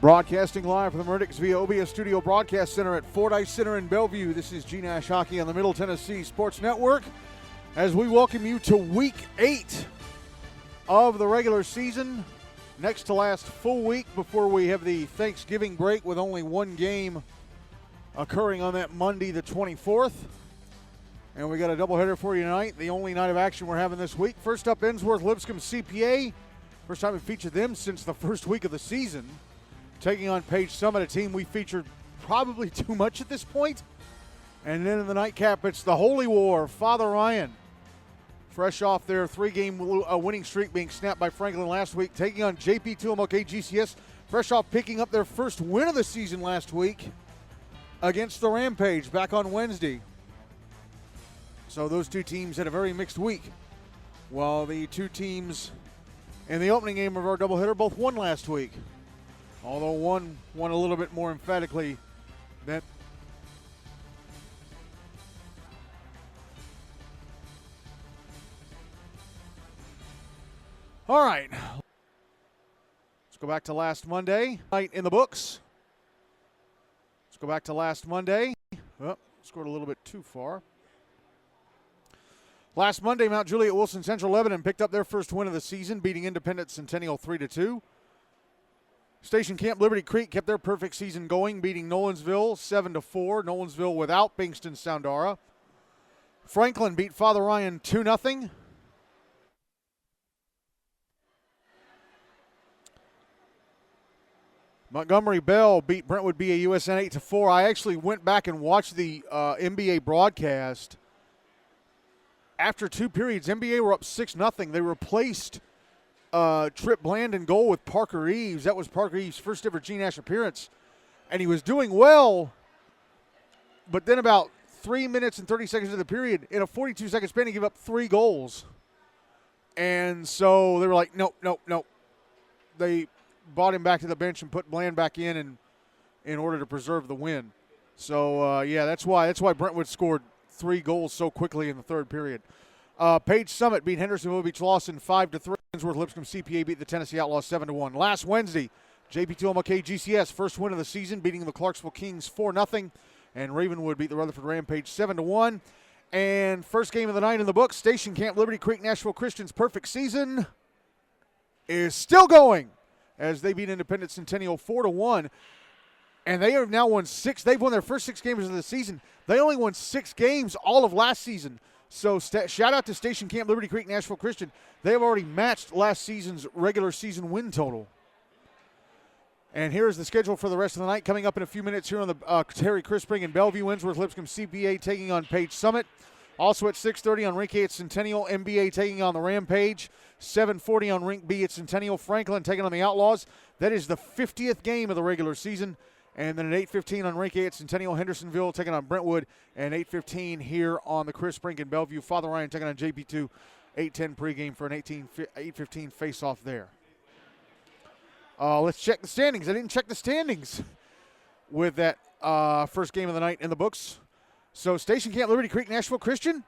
Broadcasting live from the Meridics via OBS Studio Broadcast Center at Fordyce Center in Bellevue. This is GNASH Hockey on the Middle Tennessee Sports Network as we welcome you to Week 8 of the regular season. Next to last full week before we have the Thanksgiving break with only one game occurring on that Monday the 24th. And we got a doubleheader for you tonight, the only night of action we're having this week. First up, Ensworth-Lipscomb-CPA. First time we featured them since the first week of the season. Taking on Page Summit, a team we featured probably too much at this point. And then in the nightcap, it's the Holy War, Father Ryan. Fresh off their three-game winning streak being snapped by Franklin last week, taking on JP2MLK GCS, fresh off picking up their first win of the season last week against the Rampage back on Wednesday. So those two teams had a very mixed week, while the two teams in the opening game of our doubleheader both won last week. Although one won a little bit more emphatically than. All right. Let's go back to last Monday. Night in the books. Let's go back to last Monday. Oh, scored a little bit too far. Last Monday, Mount Juliet Wilson Central Lebanon picked up their first win of the season, beating Independent Centennial 3-2. Station Camp Liberty Creek kept their perfect season going, beating Nolensville 7-4. Nolensville without Bingston Soundara. Franklin beat Father Ryan 2-0. Montgomery Bell beat Brentwood BAUSN 8-4. I actually went back and watched the NBA broadcast. After two periods, NBA were up 6-0. They replaced Trip Bland in goal with Parker Eves. That was Parker Eves' first ever GNASH appearance. And he was doing well, but then about 3 minutes and 30 seconds of the period, in a 42-second span, he gave up 3 goals. And so they were like, nope. They brought him back to the bench and put Bland back in order to preserve the win. So, that's why Brentwood scored 3 goals so quickly in the third period. Page Summit beat Hendersonville Beach Lawson 5-3. Ensworth-Lipscomb-CPA beat the Tennessee Outlaws 7-1. Last Wednesday, JP2MLK GCS first win of the season, beating the Clarksville Kings 4-0. And Ravenwood beat the Rutherford Rampage 7-1. And first game of the night in the books, Station Camp Liberty Creek Nashville Christian's perfect season is still going as they beat Independent Centennial 4-1. And they have now won 6. They've won their first 6 games of the season. They only won 6 games all of last season. So shout out to Station Camp Liberty Creek Nashville Christian. They have already matched last season's regular season win total. And here is the schedule for the rest of the night. Coming up in a few minutes here on the Terry Chris Spring in Bellevue, Ensworth-Lipscomb-CPA taking on Page Summit. Also at 6:30 on Rink A at Centennial, MBA taking on the Rampage. 7:40 on Rink B at Centennial, Franklin taking on the Outlaws. That is the 50th game of the regular season. And then at 8:15 on Rink A at Centennial, Hendersonville taking on Brentwood. And 8:15 here on the Chris Brink in Bellevue, Father Ryan taking on JP2. 8:10 pregame for an 8:15 face-off there. Let's check the standings. I didn't check the standings with that first game of the night in the books. So Station Camp Liberty Creek Nashville Christian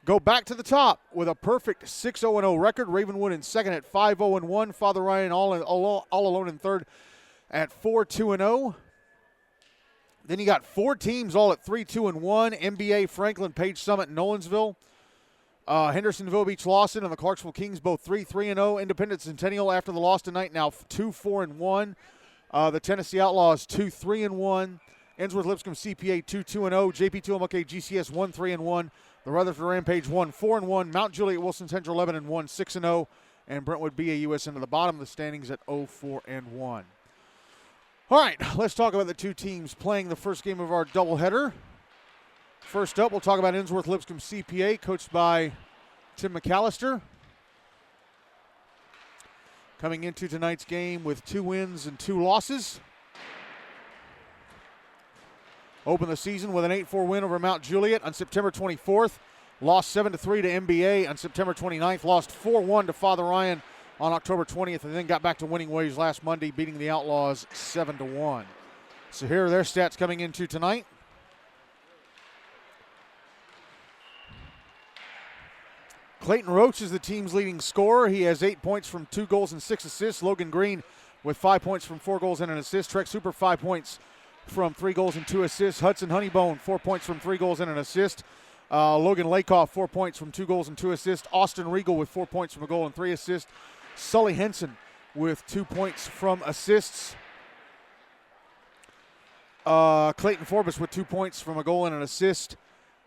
go back to the top with a perfect 6-0-0 record. Ravenwood in second at 5-0-1. Father Ryan all alone in third at 4-2-0. Then you got 4 teams all at 3-2-1. MBA, Franklin, Page Summit, and Nolensville. Hendersonville Beach Lawson and the Clarksville Kings both 3-3-0. Independent Centennial after the loss tonight now 2-4-1. The Tennessee Outlaws 2-3-1. Ensworth-Lipscomb-CPA 2-2-0. JP2MLK GCS 1-3-1. The Rutherford Rampage 1-4-1. Mount Juliet Wilson Central Lebanon 1-6-0. And Brentwood BAUSN to the bottom of the standings at 0-4-1. All right, let's talk about the two teams playing the first game of our doubleheader. First up, we'll talk about Ensworth-Lipscomb-CPA, coached by Tim McAllister. Coming into tonight's game with 2 wins and 2 losses. Opened the season with an 8-4 win over Mount Juliet on September 24th. Lost 7-3 to MBA on September 29th. Lost 4-1 to Father Ryan on October 20th, and then got back to winning ways last Monday, beating the Outlaws 7-1. So here are their stats coming into tonight. Clayton Roach is the team's leading scorer. He has 8 points from 2 goals and 6 assists. Logan Green with 5 points from 4 goals and an assist. Trek Super, 5 points from 3 goals and 2 assists. Hudson Honeybone, 4 points from 3 goals and an assist. Logan Lakoff, 4 points from 2 goals and 2 assists. Austin Regal with 4 points from a goal and 3 assists. Sully Henson with 2 points from assists. Clayton Forbes with 2 points from a goal and an assist.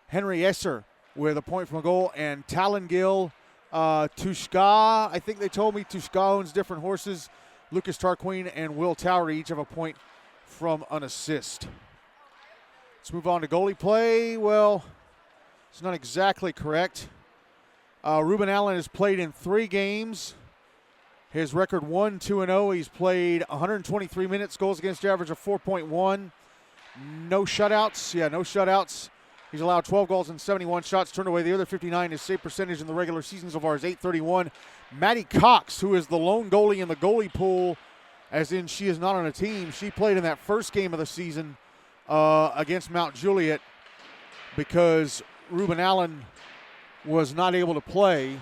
Henry Esser with a point from a goal. And Talon Gill, Tushka, I think they told me Tushka owns different horses. Lucas Tarquin and Will Towery each have a point from an assist. Let's move on to goalie play. Well, it's not exactly correct. Ruben Allen has played in 3 games. His record 1-2-0. He's played 123 minutes, goals against average of 4.1. No shutouts. No shutouts. He's allowed 12 goals and 71 shots, turned away the other 59. His save percentage in the regular season so far is .831. Maddie Cox, who is the lone goalie in the goalie pool, as in she is not on a team. She played in that first game of the season against Mount Juliet because Ruben Allen was not able to play,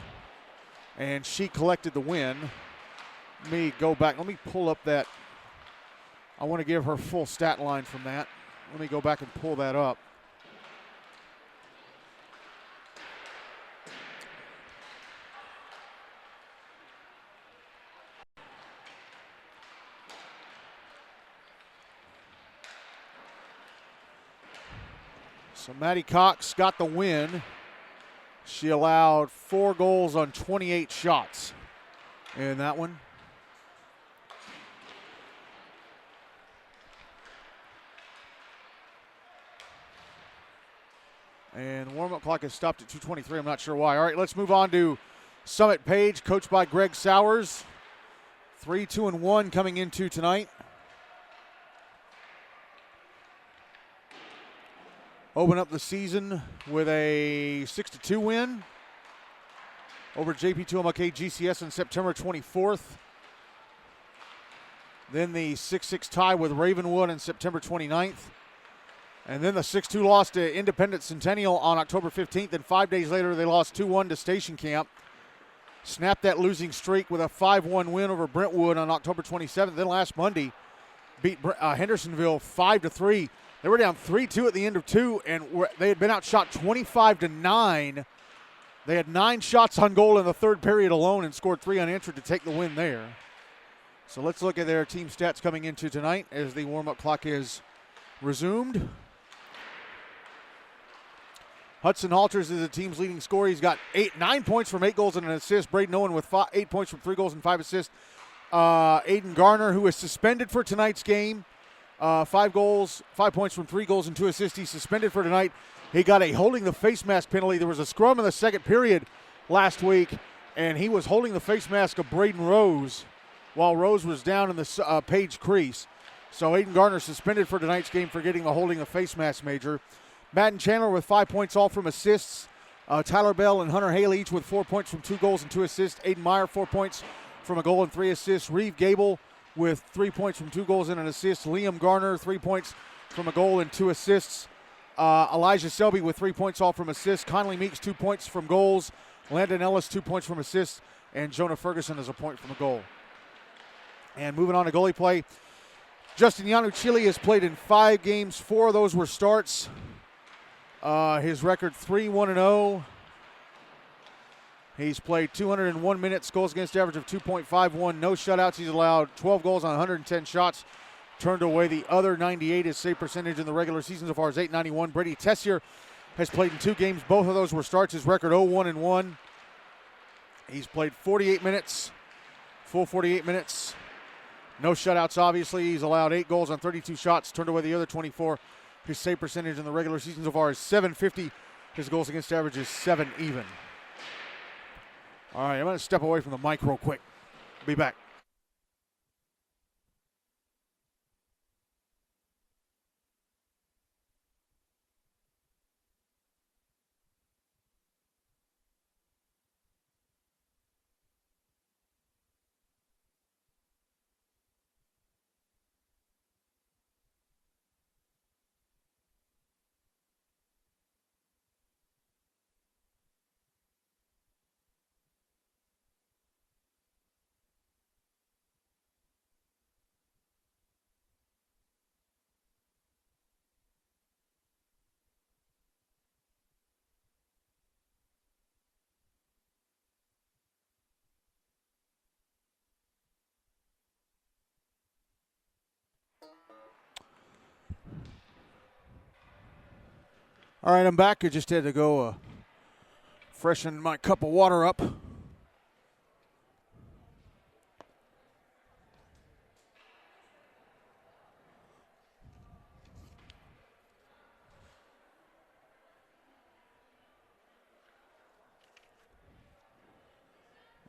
and she collected the win. Let me go back. Let me pull up that. I want to give her full stat line from that. Let me go back and pull that up. So Maddie Cox got the win. She allowed 4 goals on 28 shots in that one. And the warm-up clock has stopped at 2:23. I'm not sure why. All right, let's move on to Summit Page, coached by Greg Sowers. 3-2-1 coming into tonight. Open up the season with a 6-2 win over JP2MLK GCS on September 24th. Then the 6-6 tie with Ravenwood on September 29th. And then the 6-2 loss to Independent Centennial on October 15th. And 5 days later, they lost 2-1 to Station Camp. Snapped that losing streak with a 5-1 win over Brentwood on October 27th. Then last Monday, beat Hendersonville 5-3. They were down 3-2 at the end of 2, and they had been outshot 25-9. They had 9 shots on goal in the third period alone and scored 3 unanswered to take the win there. So let's look at their team stats coming into tonight as the warm-up clock is resumed. Hudson Halters is the team's leading scorer. He's got 9 points from 8 goals and an assist. Braden Owen with 8 points from 3 goals and 5 assists. Aiden Garner, who is suspended for tonight's game. 5 points from 3 goals and 2 assists. He's suspended for tonight. He got a holding the face mask penalty. There was a scrum in the second period last week, and he was holding the face mask of Braden Rose while Rose was down in the Page crease. So Aiden Garner suspended for tonight's game for getting the holding the face mask major. Madden Chandler with 5 points, all from assists. Tyler Bell and Hunter Haley each with 4 points from 2 goals and 2 assists. Aiden Meyer, 4 points from a goal and 3 assists. Reeve Gable with 3 points from 2 goals and an assist. Liam Garner, 3 points from a goal and 2 assists. Elijah Selby with 3 points, all from assists. Conley Meeks, 2 points from goals. Landon Ellis, 2 points from assists. And Jonah Ferguson has a point from a goal. And moving on to goalie play, Justin Yanuchili has played in 5 games. 4 of those were starts. His record 3-1-0. He's played 201 minutes, goals against average of 2.51, no shutouts. He's allowed 12 goals on 110 shots, turned away the other 98. His save percentage in the regular season so far is .891. Brady Tessier has played in 2 games. Both of those were starts. His record 0-1-1. He's played 48 minutes, full 48 minutes. No shutouts, obviously. He's allowed 8 goals on 32 shots, turned away the other 24. His save percentage in the regular season so far is .750. His goals against average is 7 even. All right, I'm going to step away from the mic real quick. Be back. All right, I'm back. I just had to go freshen my cup of water up.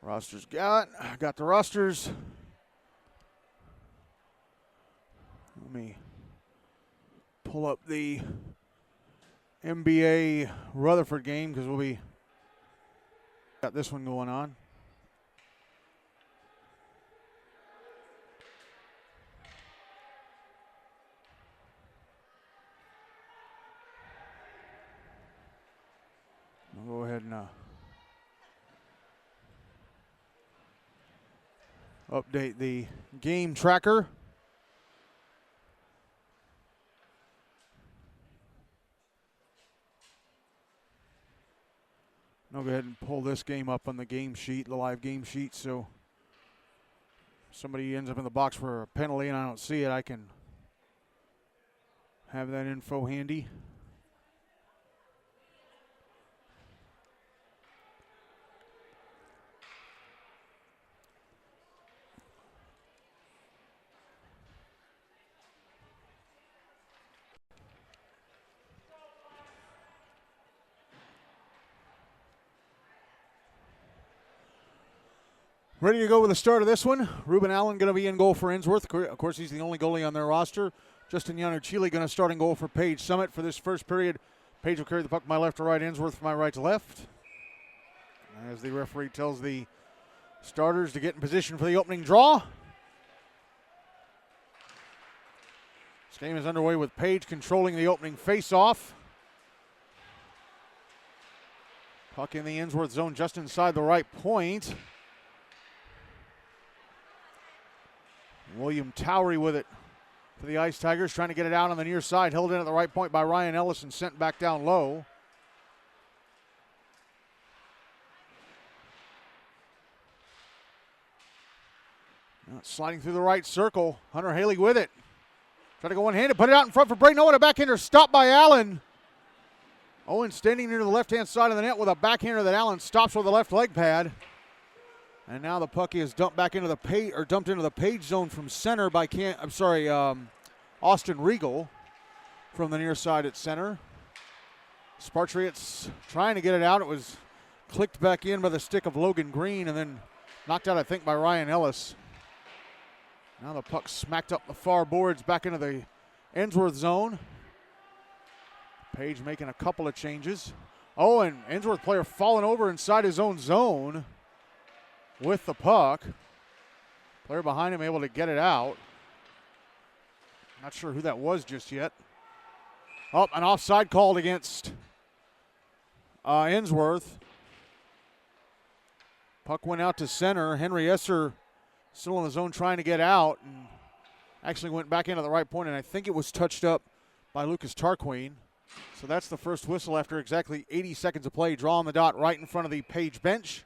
Rosters got the rosters. Let me pull up the NBA Rutherford game because we'll be got this one going on. I'll go ahead and update the game tracker. I'll go ahead and pull this game up on the game sheet, the live game sheet, so somebody ends up in the box for a penalty and I don't see it, I can have that info handy. Ready to go with the start of this one. Ruben Allen going to be in goal for Ensworth. Of course, he's the only goalie on their roster. Justin Yanuchili going to start in goal for Page Summit for this first period. Page will carry the puck from my left to right, Ensworth from my right to left. As the referee tells the starters to get in position for the opening draw. This game is underway with Page controlling the opening face-off. Puck in the Ensworth zone just inside the right point. William Towery with it for the Ice Tigers, trying to get it out on the near side. Held in at the right point by Ryan Ellis and sent back down low. Now sliding through the right circle. Hunter Haley with it. Try to go one-handed, put it out in front for Braden Owen. A backhander stopped by Allen. Owen standing near the left-hand side of the net with a backhander that Allen stops with the left leg pad. And now the puck is dumped back into the dumped into the Page zone from center by Austin Regal from the near side at center. Spartriots trying to get it out. It was clicked back in by the stick of Logan Green and then knocked out, I think, by Ryan Ellis. Now the puck smacked up the far boards back into the Ensworth zone. Page making a couple of changes. Oh, and Ensworth player falling over inside his own zone with the puck. Player behind him able to get it out. Not sure who that was just yet. Oh, an offside called against Ensworth. Puck went out to center. Henry Esser still in the zone trying to get out and actually went back into the right point, and I think it was touched up by Lucas Tarquin. So that's the first whistle after exactly 80 seconds of play. Draw on the dot right in front of the Page bench.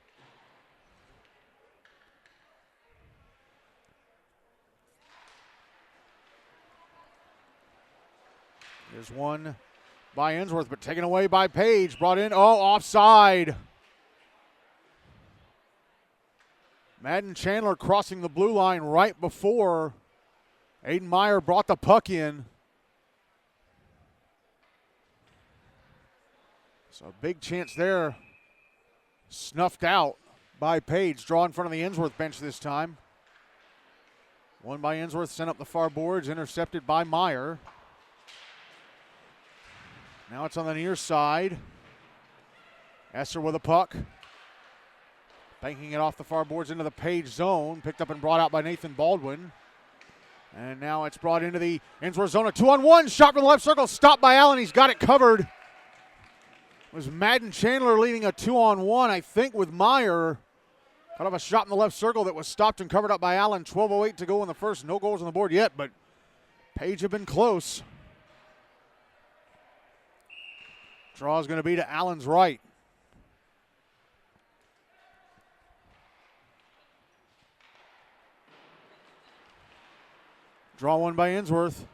There's one by Ensworth, but taken away by Page. Brought in, offside. Madden Chandler crossing the blue line right before Aiden Meyer brought the puck in. So a big chance there. Snuffed out by Page. Draw in front of the Ensworth bench this time. One by Ensworth, sent up the far boards, intercepted by Meyer. Now it's on the near side. Esser with a puck. Banking it off the far boards into the Page zone. Picked up and brought out by Nathan Baldwin. And now it's brought into the Ensworth zone. A 2-on-1 shot from the left circle. Stopped by Allen. He's got it covered. It was Madden Chandler leading a 2-on-1, I think, with Meyer. Cut off a shot in the left circle that was stopped and covered up by Allen. 12:08 to go in the first. No goals on the board yet, but Page have been close. Draw is going to be to Allen's right. Draw one by Ensworth.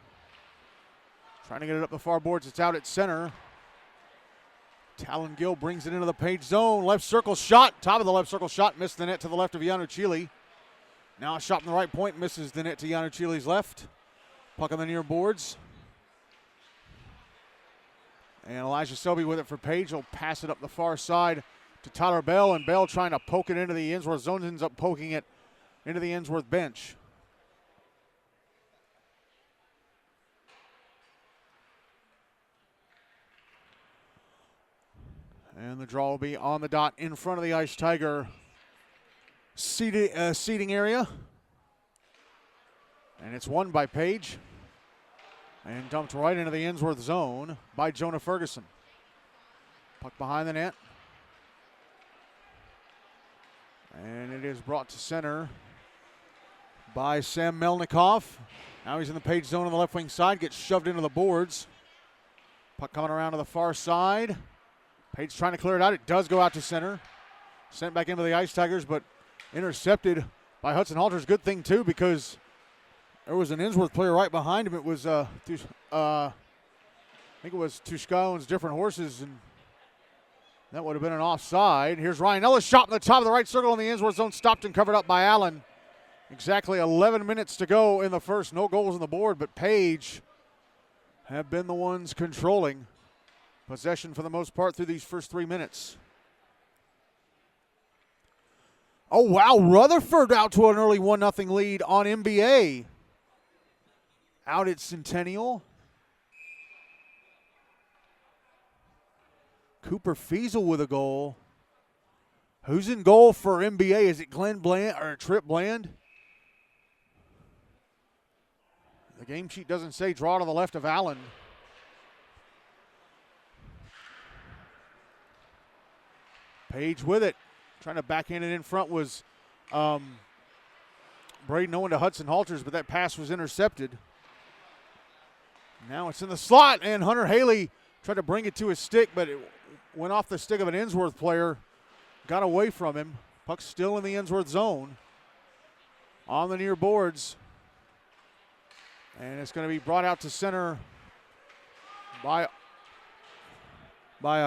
Trying to get it up the far boards. It's out at center. Talon Gill brings it into the Page zone. Left circle shot. Top of the left circle shot. Missed the net to the left of Yano Chile. Now a shot from the right point. Misses the net to Yano Chile's left. Puck on the near boards. And Elijah Selby with it for Page. He'll pass it up the far side to Tyler Bell. And Bell trying to poke it into the Ensworth zone. Ends up poking it into the Ensworth bench. And the draw will be on the dot in front of the Ice Tiger seating area. And it's won by Page. And dumped right into the Ensworth zone by Jonah Ferguson. Puck behind the net. And it is brought to center by Sam Melnikov. Now he's in the Page zone on the left wing side. Gets shoved into the boards. Puck coming around to the far side. Page trying to clear it out. It does go out to center. Sent back into the Ice Tigers, but intercepted by Hudson Halters. Good thing, too, because there was an Ensworth player right behind him. It was, I think it was Tushkown's Different Horses, and that would have been an offside. Here's Ryan Ellis, shot in the top of the right circle in the Ensworth zone, stopped and covered up by Allen. Exactly 11 minutes to go in the first. No goals on the board, but Page have been the ones controlling possession for the most part through these first 3 minutes. Oh, wow. Rutherford out to an early 1-0 lead on MBA. Out at Centennial. Cooper Fiesel with a goal. Who's in goal for MBA? Is it Glenn Bland or Trip Bland? The game sheet doesn't say. Draw to the left of Allen. Page with it. Trying to backhand it in front was Braden Owen to Hudson Halters, but that pass was intercepted. Now it's in the slot, and Hunter Haley tried to bring it to his stick, but it went off the stick of an Ensworth player. Got away from him. Puck's still in the Ensworth zone. On the near boards. And it's going to be brought out to center by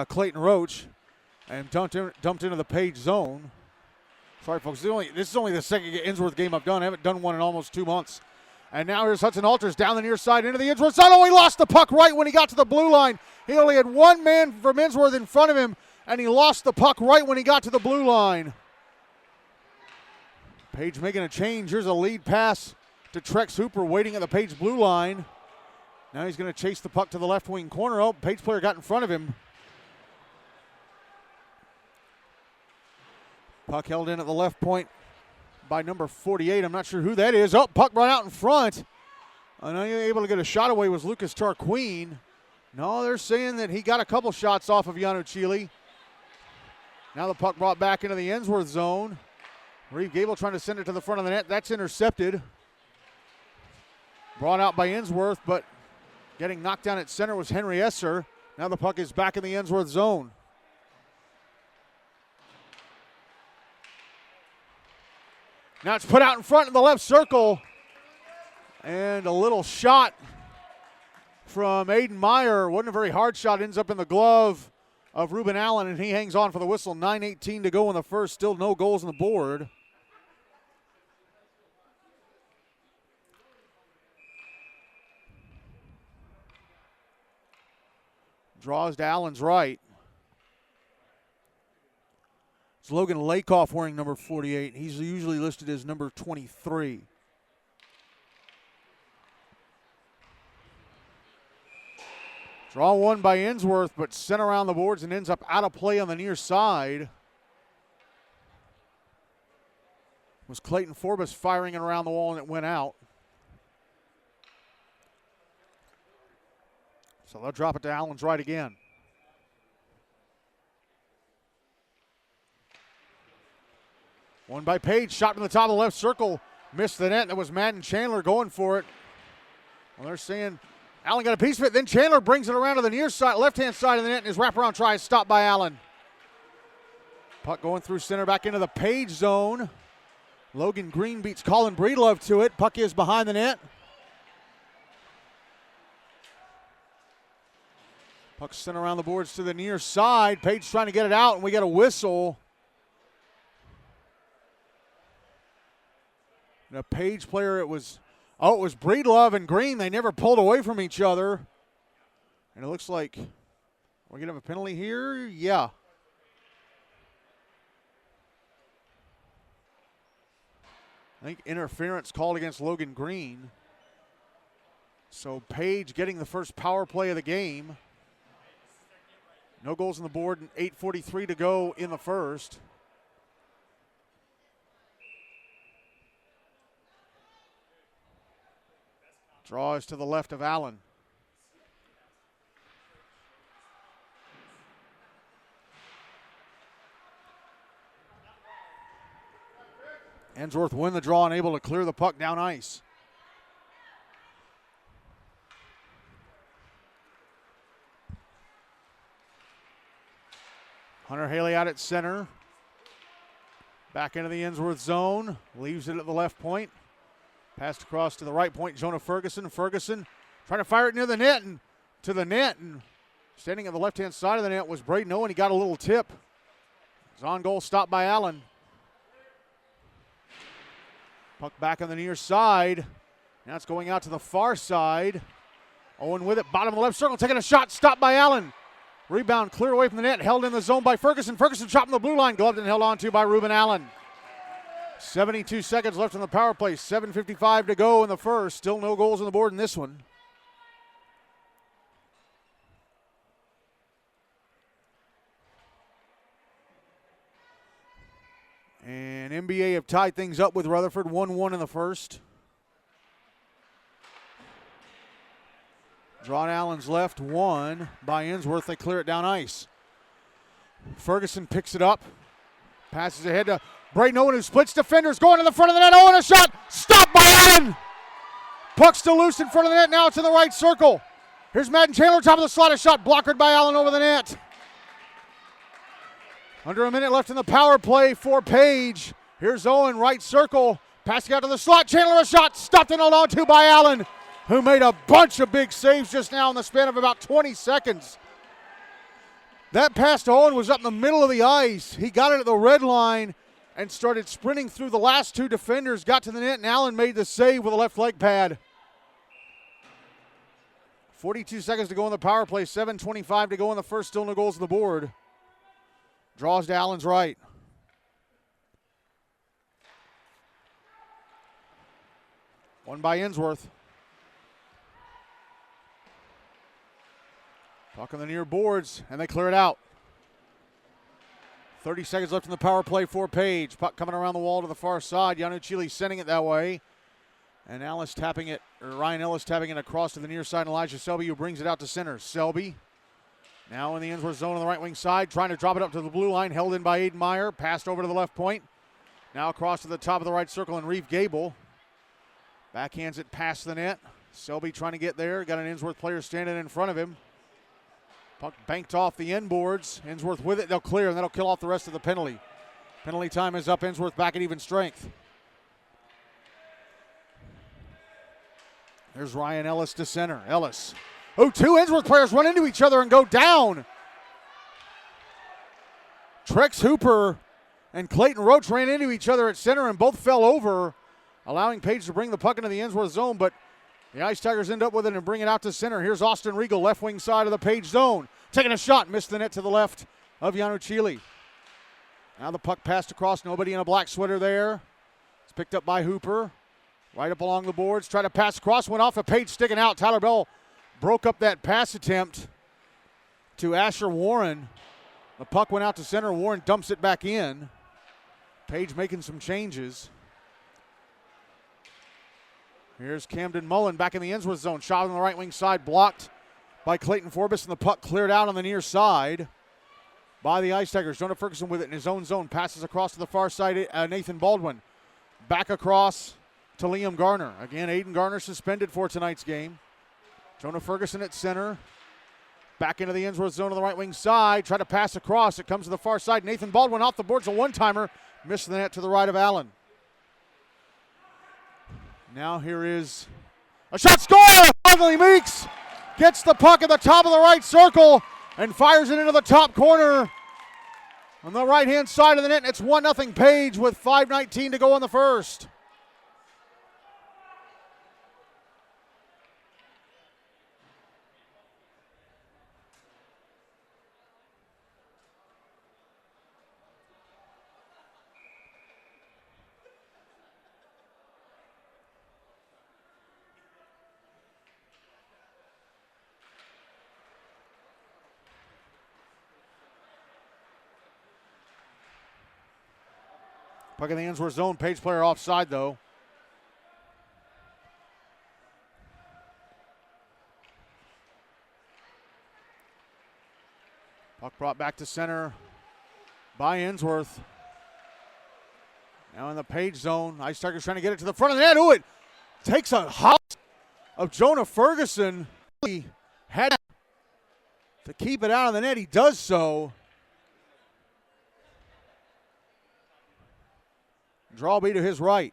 Clayton Roach. And dumped into the Page zone. Sorry, folks. This is only the second Ensworth game I've done. I haven't done one in almost 2 months. And now here's Hudson Halters down the near side into the Ensworth zone. Oh, he lost the puck right when he got to the blue line. He only had one man from Ensworth in front of him, and he lost the puck right when he got to the blue line. Page making a change. Here's a lead pass to Trex Hooper waiting at the Page blue line. Now he's going to chase the puck to the left wing corner. Oh, Page player got in front of him. Puck held in at the left point by number 48. I'm not sure who that is. Oh, puck run out in front. Unable to get a shot away was Lucas Tarquin. No, they're saying that he got a couple shots off of Yano Chile. Now the puck brought back into the Ensworth zone. Reeve Gable trying to send it to the front of the net. That's intercepted. Brought out by Ensworth, but getting knocked down at center was Henry Esser. Now the puck is back in the Ensworth zone. Now it's put out in front in the left circle. And a little shot from Aiden Meyer. Wasn't a very hard shot. Ends up in the glove of Ruben Allen, and he hangs on for the whistle. 9:18 to go in the first. Still no goals on the board. Draws to Allen's right. It's Logan Lakoff wearing number 48. He's usually listed as number 23. Draw one by Ensworth, but sent around the boards and ends up out of play on the near side. Was Clayton Forbes firing it around the wall and it went out. So they'll drop it to Allen's right again. One by Page, shot from the top of the left circle. Missed the net. That was Madden Chandler going for it. Well, they're saying Allen got a piece of it. Then Chandler brings it around to the near side, left-hand side of the net, and his wraparound try is stopped by Allen. Puck going through center back into the Page zone. Logan Green beats Colin Breedlove to it. Puck is behind the net. Puck sent around the boards to the near side. Page trying to get it out, and we get a whistle. And a Page player, it was Breedlove and Green. They never pulled away from each other. And it looks like we're going to have a penalty here. Yeah. I think interference called against Logan Green. So Page getting the first power play of the game. No goals on the board and 8:43 to go in the first. Draw is to the left of Allen. Ensworth win the draw and able to clear the puck down ice. Hunter Haley out at center. Back into the Ensworth zone. Leaves it at the left point. Passed across to the right point. Jonah Ferguson. Ferguson trying to fire it near the net and to the net. And standing at the left-hand side of the net was Braden Owen. He got a little tip. His on goal stopped by Allen. Puck back on the near side. Now it's going out to the far side. Owen with it. Bottom of the left circle. Taking a shot. Stopped by Allen. Rebound clear away from the net. Held in the zone by Ferguson. Ferguson chopping the blue line. Gloved and held on to by Ruben Allen. 72 seconds left on the power play. 7:55 to go in the first. Still no goals on the board in this one. And NBA have tied things up with Rutherford. 1-1 in the first. Drawn Allen's left, one by Ensworth. They clear it down ice. Ferguson picks it up. Passes ahead to Braden Owen, who splits defenders. Going to the front of the net. Owen, a shot. Stopped by Allen. Puck still loose in front of the net. Now it's in the right circle. Here's Madden Chandler, top of the slot. A shot blockered by Allen over the net. Under a minute left in the power play for Page. Here's Owen, right circle. Passing out to the slot. Chandler, a shot. Stopped and held on to by Allen, who made a bunch of big saves just now in the span of about 20 seconds. That pass to Owen was up in the middle of the ice. He got it at the red line and started sprinting through the last two defenders, got to the net, and Allen made the save with a left leg pad. 42 seconds to go in the power play, 7:25 to go in the first, still no goals on the board. Draws to Allen's right. One by Ensworth. Puck on the near boards, and they clear it out. 30 seconds left in the power play for Page. Puck coming around the wall to the far side. Yanu Chile sending it that way. And Ryan Ellis tapping it across to the near side. Elijah Selby, who brings it out to center. Selby now in the Ensworth zone on the right wing side, trying to drop it up to the blue line. Held in by Aiden Meyer. Passed over to the left point. Now across to the top of the right circle, and Reeve Gable backhands it past the net. Selby trying to get there. Got an Ensworth player standing in front of him. Puck banked off the end boards. Ensworth with it. They'll clear, and that'll kill off the rest of the penalty. Penalty time is up. Ensworth back at even strength. There's Ryan Ellis to center. Ellis. Oh, two Ensworth players run into each other and go down. Trex Hooper and Clayton Roach ran into each other at center and both fell over, allowing Page to bring the puck into the Ensworth zone, but the Ice Tigers end up with it and bring it out to center. Here's Austin Regal, left wing side of the Page zone. Taking a shot, missed the net to the left of Yanu Chile. Now the puck passed across, nobody in a black sweater there. It's picked up by Hooper. Right up along the boards, tried to pass across, went off a Page sticking out. Tyler Bell broke up that pass attempt to Asher Warren. The puck went out to center. Warren dumps it back in. Page making some changes. Here's Camden Mullen back in the Ensworth zone. Shot on the right wing side, blocked by Clayton Forbes, and the puck cleared out on the near side by the Ice Tigers. Jonah Ferguson with it in his own zone. Passes across to the far side, Nathan Baldwin. Back across to Liam Garner. Again, Aiden Garner suspended for tonight's game. Jonah Ferguson at center. Back into the Ensworth zone on the right wing side. Try to pass across. It comes to the far side. Nathan Baldwin off the boards, a one-timer. Missed the net to the right of Allen. Now here is a shot, score! Finally Meeks gets the puck at the top of the right circle. and fires it into the top corner on the right-hand side of the net. It's 1-0 Page with 5:19 to go in the first. Puck in the Ensworth zone. Page player offside, though. Puck brought back to center by Ensworth. Now in the Page zone. Ice Tigers trying to get it to the front of the net. Ooh, it takes a hop of Jonah Ferguson. He had to keep it out of the net. He does so. Draw be to his right.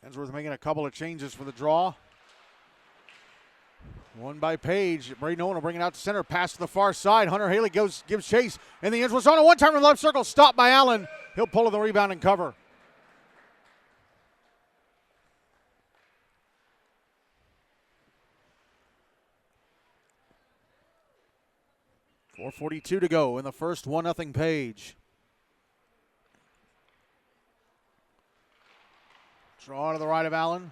Ensworth making a couple of changes for the draw. One by Page. Braden Owen will bring it out to center. Pass to the far side. Hunter Haley gives chase. And the Ensworth zone. A one-timer in the left circle. Stopped by Allen. He'll pull in the rebound and cover. .442 to go in the first. 1-0 Page. Draw to the right of Allen.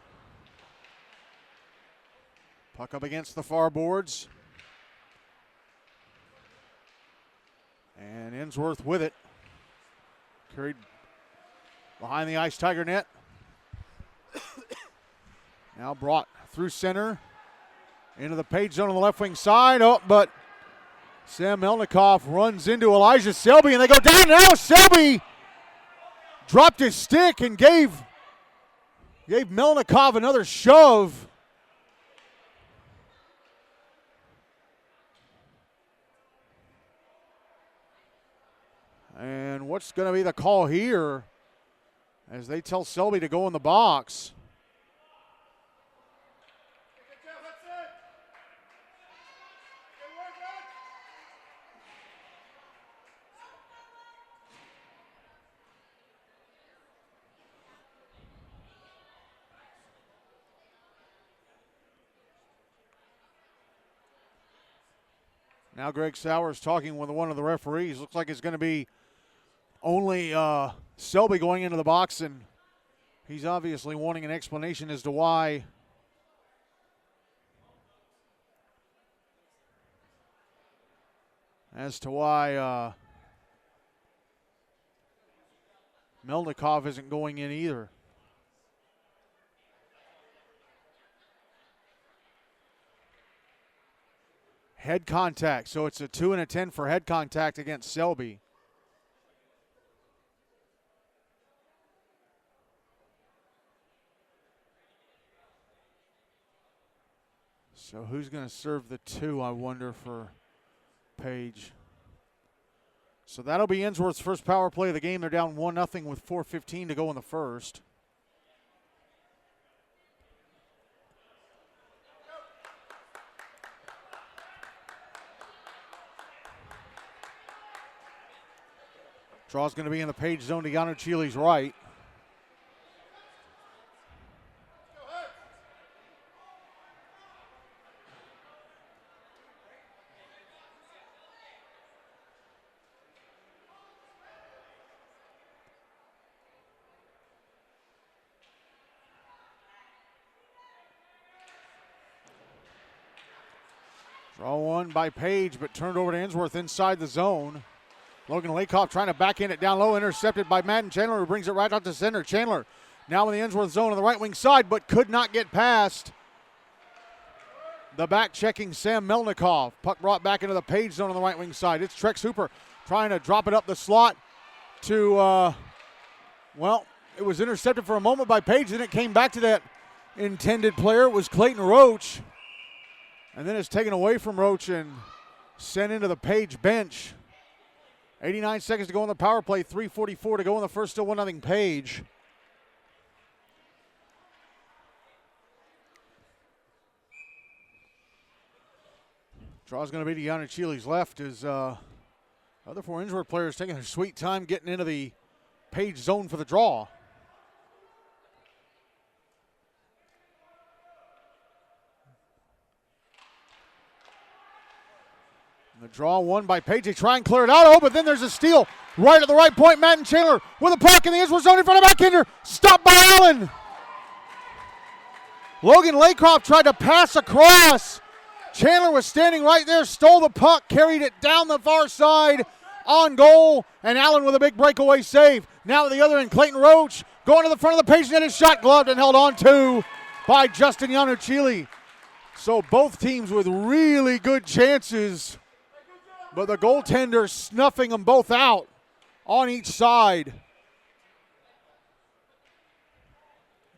Puck up against the far boards. And Ensworth with it. Carried behind the Ice Tiger net. Now brought through center. Into the Page zone on the left wing side. Oh, but Sam Melnikoff runs into Elijah Selby, and they go down. Now Selby dropped his stick and gave Melnikoff another shove. And what's going to be the call here as they tell Selby to go in the box? Now Greg Sowers talking with one of the referees. Looks like it's going to be only Selby going into the box, and he's obviously wanting an explanation as to why. Melnikoff isn't going in either. Head contact, so it's a 2 and a 10 for head contact against Selby. So who's going to serve the 2, I wonder, for Page? So that'll be Ensworth's first power play of the game. They're down 1-0 with 4:15 to go in the first. Draw's going to be in the Page zone to Yano Chili's right. Draw one by Page, but turned over to Ensworth inside the zone. Logan Lakoff trying to backhand it down low, intercepted by Madden Chandler, who brings it right out to center. Chandler now in the Ensworth zone on the right wing side, but could not get past the back-checking Sam Melnikoff. Puck brought back into the Page zone on the right wing side. It's Trex Hooper trying to drop it up the slot to, it was intercepted for a moment by Page, then it came back to that intended player. It was Clayton Roach. And then it's taken away from Roach and sent into the Page bench 89 seconds to go on the power play. 3:44 to go in the first. Still 1-0 Page. Draw's going to be to Yanachili's left as other four Ensworth players taking their sweet time getting into the Page zone for the draw. The draw won by Page. They try and clear it out. Oh, but then there's a steal right at the right point. Madden Chandler with a puck in the Ensworth zone in front of backhander. Stopped by Allen. Logan Laycroft tried to pass across. Chandler was standing right there, stole the puck, carried it down the far side on goal, and Allen with a big breakaway save. Now at the other end, Clayton Roach going to the front of the Page net, his shot gloved and held on to by Justin Yanachili. So both teams with really good chances, but the goaltender snuffing them both out on each side.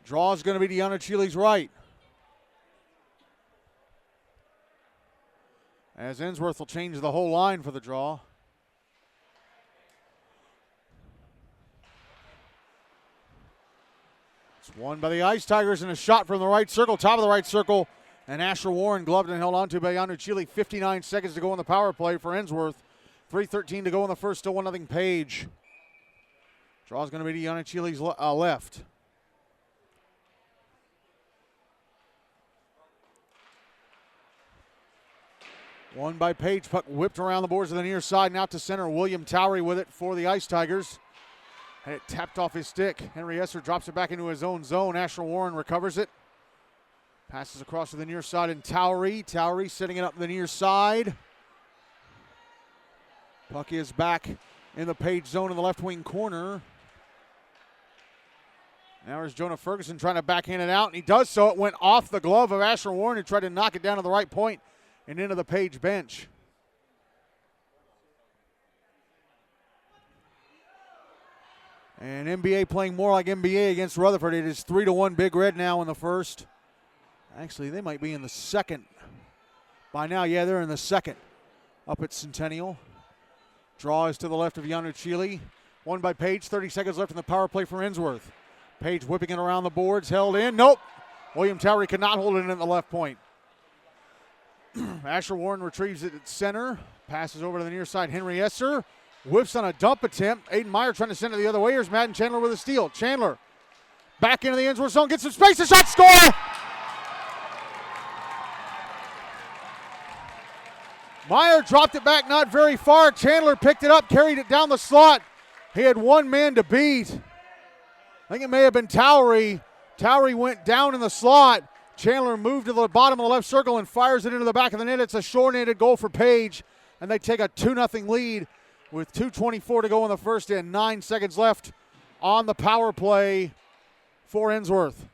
Draw is going to be to Yanachili's right. As Ensworth will change the whole line for the draw. It's won by the Ice Tigers and a shot from the right circle, top of the right circle. And Asher Warren gloved and held on to by Yanachili. 59 seconds to go on the power play for Ensworth. 3:13 to go in the first, still 1-0 Page. Draw's going to be to Yanachili's left. Won by Page. Puck whipped around the boards of the near side and out to center. William Towery with it for the Ice Tigers. And it tapped off his stick. Henry Esser drops it back into his own zone. Asher Warren recovers it. Passes across to the near side and Towery. Towery setting it up the near side. Puck is back in the Page zone in the left wing corner. Now there's Jonah Ferguson trying to backhand it out, and he does so. It went off the glove of Asher Warren, who tried to knock it down to the right point and into the Page bench. And NBA playing more like NBA against Rutherford. It is 3-1 Big Red now in the first. Actually, they might be in the second by now. Yeah, they're in the second up at Centennial. Draw is to the left of Yanachili. Won by Page. 30 seconds left in the power play for Ensworth. Page whipping it around the boards. Held in. Nope. William Towery could not hold it in at the left point. Asher Warren retrieves it at center. Passes over to the near side. Henry Esser whips on a dump attempt. Aiden Meyer trying to send it the other way. Here's Madden Chandler with a steal. Chandler back into the Ensworth zone. Gets some space. A shot. Score! Meyer dropped it back not very far. Chandler picked it up, carried it down the slot. He had one man to beat. I think it may have been Towery. Towery went down in the slot. Chandler moved to the bottom of the left circle and fires it into the back of the net. It's a short-handed goal for Page, and they take a 2-0 lead with 2:24 to go in the first and 9 seconds left on the power play for Ensworth.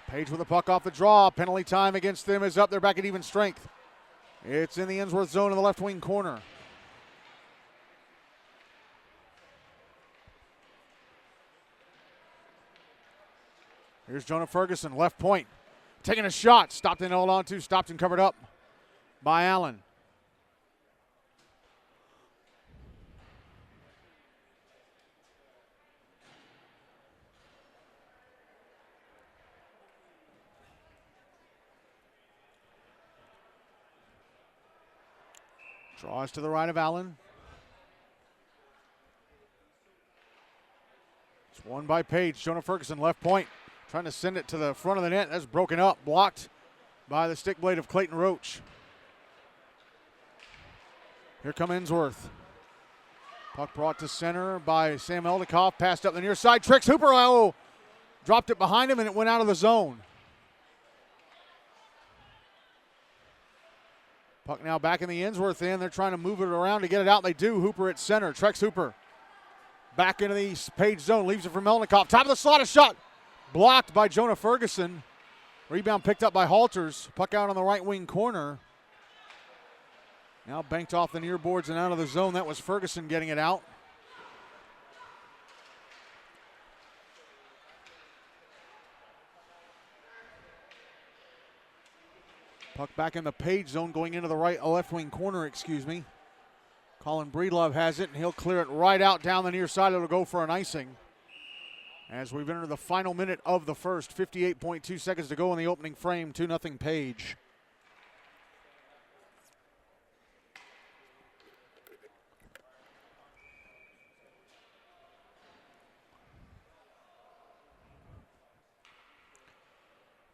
Page with the puck off the draw. Penalty time against them is up. They're back at even strength. It's in the Ensworth zone in the left wing corner. Here's Jonah Ferguson, left point. Taking a shot. Stopped and held on to. Stopped and covered up by Allen. Draws to the right of Allen. It's won by Page. Jonah Ferguson, left point. Trying to send it to the front of the net. That's broken up. Blocked by the stick blade of Clayton Roach. Here come Ensworth. Puck brought to center by Sam Eldikoff. Passed up the near side. Tricks Hooper. Oh, dropped it behind him and it went out of the zone. Puck now back in the Ensworth end. They're trying to move it around to get it out. They do. Hooper at center. Trex Hooper back into the Page zone. Leaves it for Melnikoff. Top of the slot. A shot blocked by Jonah Ferguson. Rebound picked up by Halters. Puck out on the right wing corner. Now banked off the near boards and out of the zone. That was Ferguson getting it out. Puck back in the Page zone, going into the left wing corner, excuse me. Colin Breedlove has it, and he'll clear it right out down the near side. It'll go for an icing. As we've entered the final minute of the first, 58.2 seconds to go in the opening frame, 2-0 Page.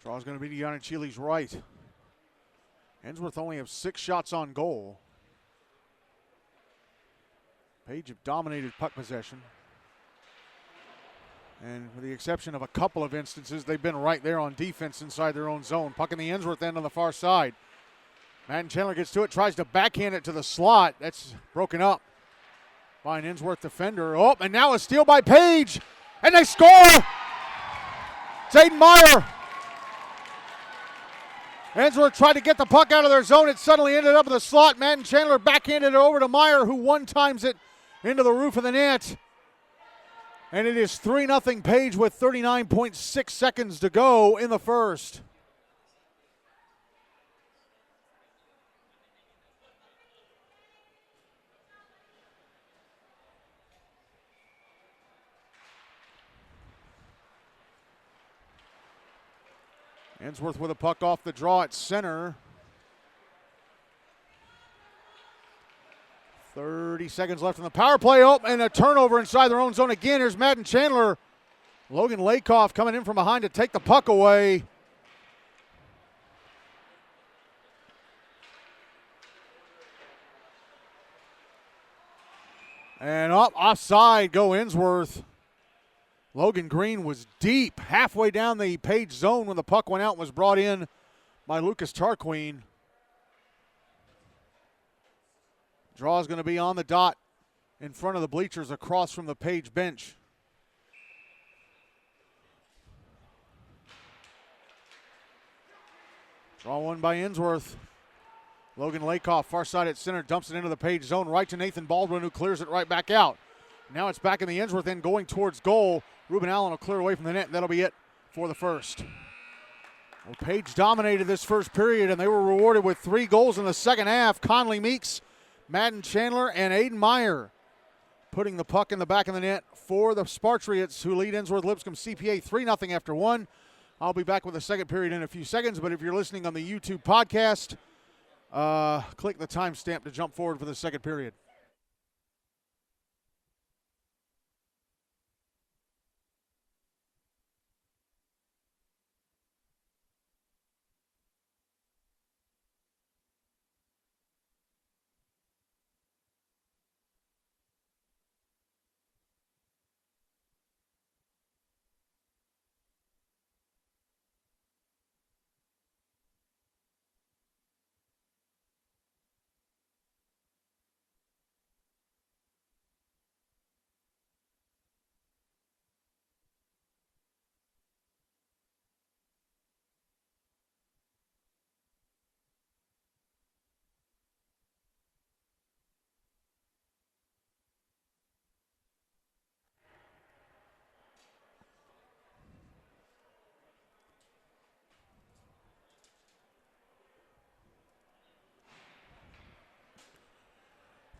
Draw's going to be to Yannichili's right. Ensworth only have 6 shots on goal. Page have dominated puck possession. And with the exception of a couple of instances, they've been right there on defense inside their own zone. Puck in the Ensworth end on the far side. Madden Chandler gets to it, tries to backhand it to the slot. That's broken up by an Ensworth defender. Oh, and now a steal by Page. And they score! It's Aiden Meyer. Ensworth tried to get the puck out of their zone. It suddenly ended up in the slot. Madden Chandler backhanded it over to Meyer, who one-times it into the roof of the net. And it is 3-0 Page with 39.6 seconds to go in the first. Ensworth with a puck off the draw at center. 30 seconds left in the power play. Oh, and a turnover inside their own zone again. Here's Madden Chandler. Logan Lakoff coming in from behind to take the puck away. And up offside go Ensworth. Logan Green was deep, halfway down the Page zone when the puck went out and was brought in by Lucas Tarquin. Draw is going to be on the dot in front of the bleachers across from the Page bench. Draw one by Ensworth. Logan Lakoff, far side at center, dumps it into the Page zone, right to Nathan Baldwin, who clears it right back out. Now it's back in the Ensworth end, going towards goal. Ruben Allen will clear away from the net, and that'll be it for the first. Well, Page dominated this first period, and they were rewarded with 3 goals in the second half. Conley Meeks, Madden Chandler, and Aiden Meyer putting the puck in the back of the net for the Spartriots, who lead Ensworth-Lipscomb-CPA 3-0 after 1. I'll be back with the second period in a few seconds, but if you're listening on the YouTube podcast, click the timestamp to jump forward for the second period.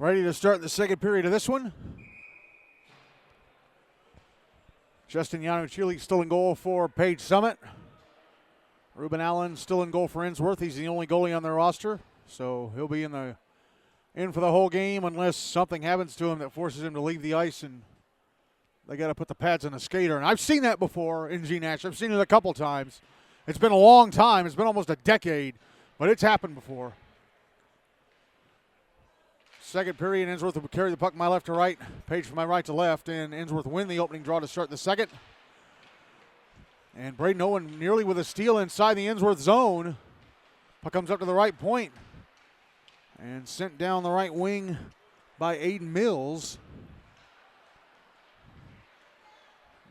Ready to start the second period of this one. Justin Yannichili still in goal for Page Summit. Ruben Allen still in goal for Ensworth. He's the only goalie on their roster, so he'll be in for the whole game unless something happens to him that forces him to leave the ice and they got to put the pads on the skater. And I've seen that before in GNASH. I've seen it a couple times. It's been a long time. It's been almost a decade, but it's happened before. Second period, Ensworth will carry the puck from my left to right, Page from my right to left, and Ensworth win the opening draw to start the second. And Braden Owen nearly with a steal inside the Ensworth zone. Puck comes up to the right point and sent down the right wing by Aiden Mills.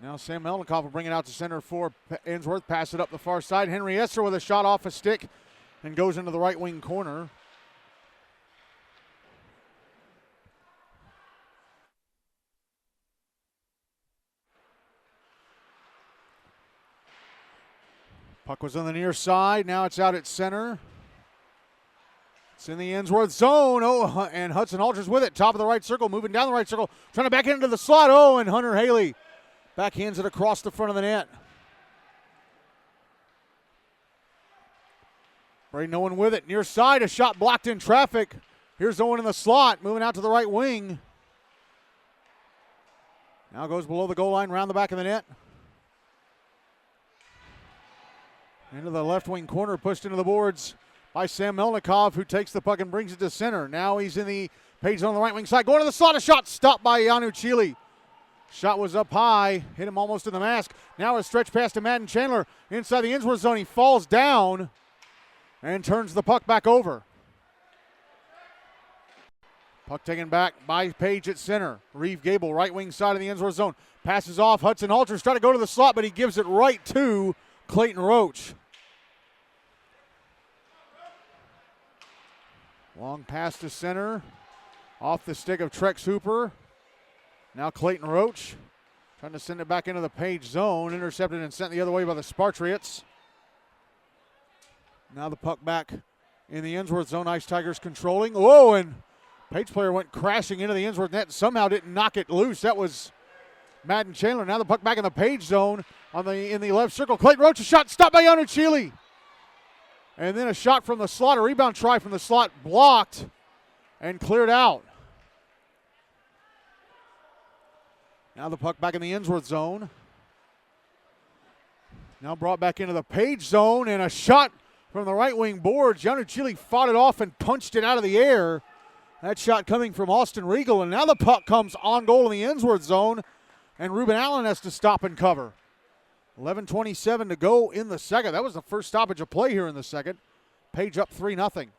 Now Sam Melnikoff will bring it out to center for Ensworth, pass it up the far side. Henry Esser with a shot off a stick and goes into the right wing corner. Puck was on the near side. Now it's out at center. It's in the Ensworth zone. Oh, and Hudson Alters with it. Top of the right circle, moving down the right circle, trying to back into the slot. Oh, and Hunter Haley backhands it across the front of the net. Braden Owen with it. Near side, a shot blocked in traffic. Here's Owen in the slot, moving out to the right wing. Now goes below the goal line, round the back of the net. Into the left wing corner, pushed into the boards by Sam Melnikov, who takes the puck and brings it to center. Now he's in the Page on the right wing side. Going to the slot, a shot stopped by Yanu Chile. Shot was up high, hit him almost in the mask. Now a stretch pass to Madden Chandler inside the Ensworth zone. He falls down and turns the puck back over. Puck taken back by Page at center. Reeve Gable, right wing side of the Ensworth zone. Passes off. Hudson Alters trying to go to the slot, but he gives it right to Clayton Roach. Long pass to center. Off the stick of Trex Hooper. Now Clayton Roach trying to send it back into the Page zone. Intercepted and sent the other way by the Spartriots. Now the puck back in the Ensworth zone. Ice Tigers controlling. Whoa, and Page player went crashing into the Ensworth net and somehow didn't knock it loose. That was Madden Chandler. Now the puck back in the Page zone in the left circle. Clayton Roach, a shot stopped by Yanu Chile. And then a shot from the slot, a rebound try from the slot, blocked and cleared out. Now the puck back in the Ensworth zone. Now brought back into the Page zone, and a shot from the right wing boards. Yanu Chile fought it off and punched it out of the air. That shot coming from Austin Regal, and now the puck comes on goal in the Ensworth zone, and Ruben Allen has to stop and cover. 11:27 to go in the second. That was the first stoppage of play here in the second. Page up 3-0.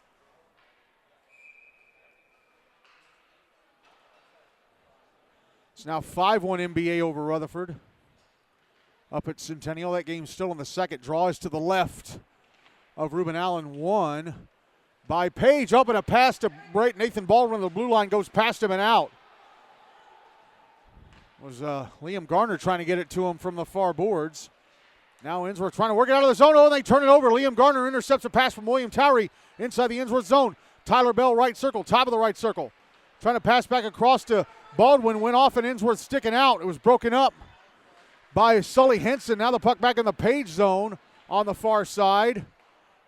It's now 5-1 NBA over Rutherford. Up at Centennial. That game's still in the second. Draw is to the left of Ruben Allen. One by Page. Up and a pass to Nathan Baldwin on the blue line. Goes past him and out. Was Liam Garner trying to get it to him from the far boards. Now Ensworth trying to work it out of the zone. Oh, and they turn it over. Liam Garner intercepts a pass from William Towery inside the Ensworth zone. Tyler Bell, right circle, top of the right circle. Trying to pass back across to Baldwin. Went off and Ensworth sticking out. It was broken up by Sully Henson. Now the puck back in the Page zone on the far side.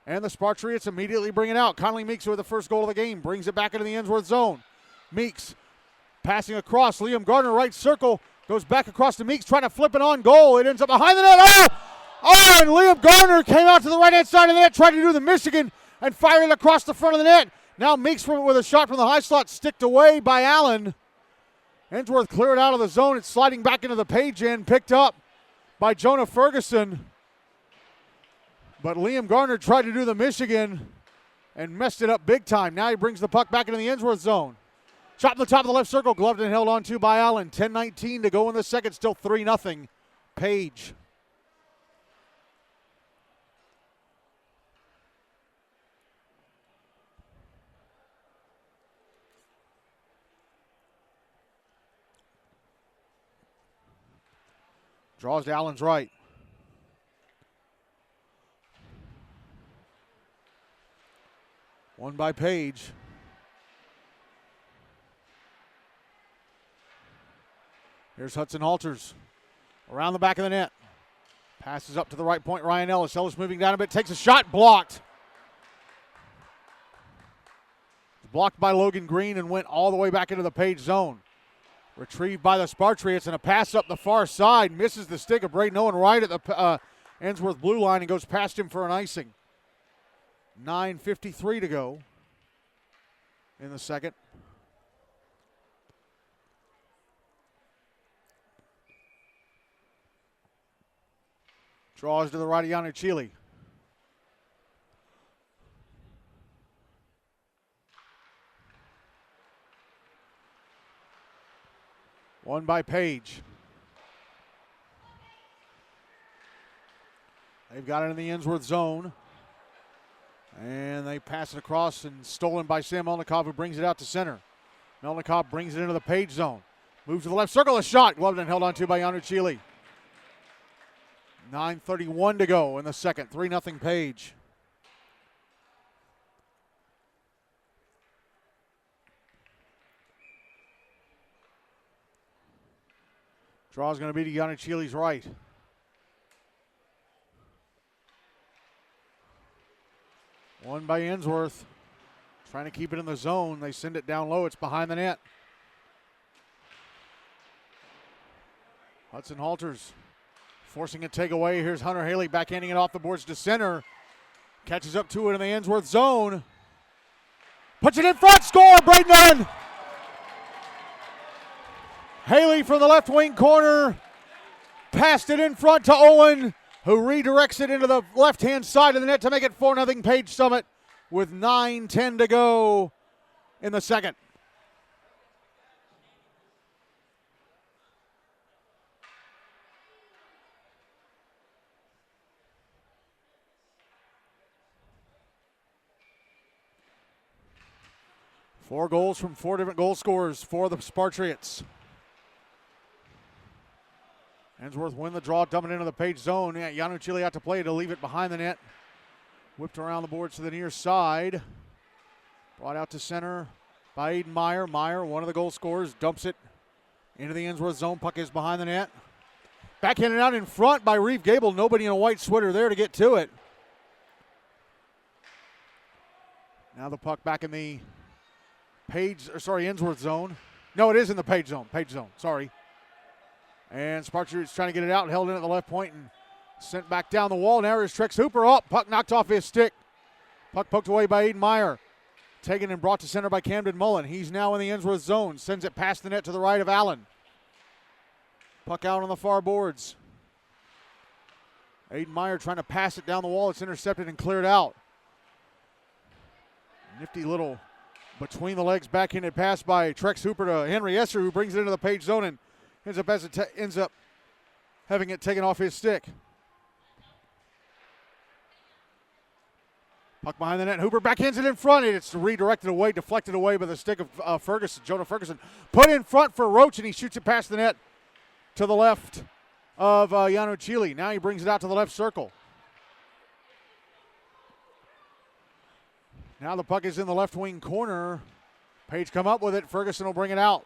And the Spartriots immediately bring it out. Conley Meeks with the first goal of the game. Brings it back into the Ensworth zone. Meeks passing across. Liam Gardner, right circle. Goes back across to Meeks, trying to flip it on goal. It ends up behind the net. Oh, and Liam Gardner came out to the right-hand side of the net, tried to do the Michigan, and fired it across the front of the net. Now Meeks with a shot from the high slot, sticked away by Allen. Ensworth cleared out of the zone. It's sliding back into the Page end, picked up by Jonah Ferguson. But Liam Gardner tried to do the Michigan and messed it up big time. Now he brings the puck back into the Ensworth zone. Shot in the top of the left circle, gloved and held on to by Allen. 10:19 to go in the second, still 3-0. Page. Draws to Allen's right. One by Page. Here's Hudson Alters around the back of the net. Passes up to the right point, Ryan Ellis. Ellis moving down a bit, takes a shot, blocked. Blocked by Logan Green and went all the way back into the Page zone. Retrieved by the Spartriots, and a pass up the far side. Misses the stick of Braden Owen right at the Ensworth blue line and goes past him for an icing. 9:53 to go in the second. Draws to the right of Yanu Chile. One by Page. They've got it in the Ensworth zone. And they pass it across and stolen by Sam Melnikov, who brings it out to center. Melnikov brings it into the Page zone. Moves to the left circle, a shot. Gloved and held on to by Yanu Chile. 9:31 to go in the second. 3-0 Page. Draw's going to be to Yanachili's right. One by Ensworth. Trying to keep it in the zone. They send it down low. It's behind the net. Hudson Halters forcing a takeaway. Here's Hunter Haley backhanding it off the boards to center. Catches up to it in the Ensworth zone. Puts it in front. Score, Braden Owen. Haley from the left wing corner. Passed it in front to Owen, who redirects it into the left-hand side of the net to make it 4-0 Page Summit with 9:10 to go in the second. Four goals from four different goal scorers for the Spartriots. Ensworth win the draw, dump it into the Page zone. Yeah, Yanachili out to play to leave it behind the net. Whipped around the boards to the near side. Brought out to center by Aiden Meyer. Meyer, one of the goal scorers, dumps it into the Ensworth zone. Puck is behind the net. Backhanded out in front by Reeve Gable. Nobody in a white sweater there to get to it. Now the puck back in the Ensworth zone. No, it is in the Page zone. Sorry. And Spartriots trying to get it out and held in at the left point and sent back down the wall. Now here's Trex Hooper. Oh, puck knocked off his stick. Puck poked away by Aiden Meyer. Taken and brought to center by Camden Mullen. He's now in the Ensworth zone. Sends it past the net to the right of Allen. Puck out on the far boards. Aiden Meyer trying to pass it down the wall. It's intercepted and cleared out. Nifty little between the legs backhanded pass by Trex Hooper to Henry Esser, who brings it into the Page zone and ends up having it taken off his stick. Puck behind the net. Hooper backhands it in front. It's redirected away, deflected away by the stick of Jonah Ferguson. Put in front for Roach, and he shoots it past the net to the left of Yanachili. Now he brings it out to the left circle. Now the puck is in the left wing corner. Page come up with it. Ferguson will bring it out.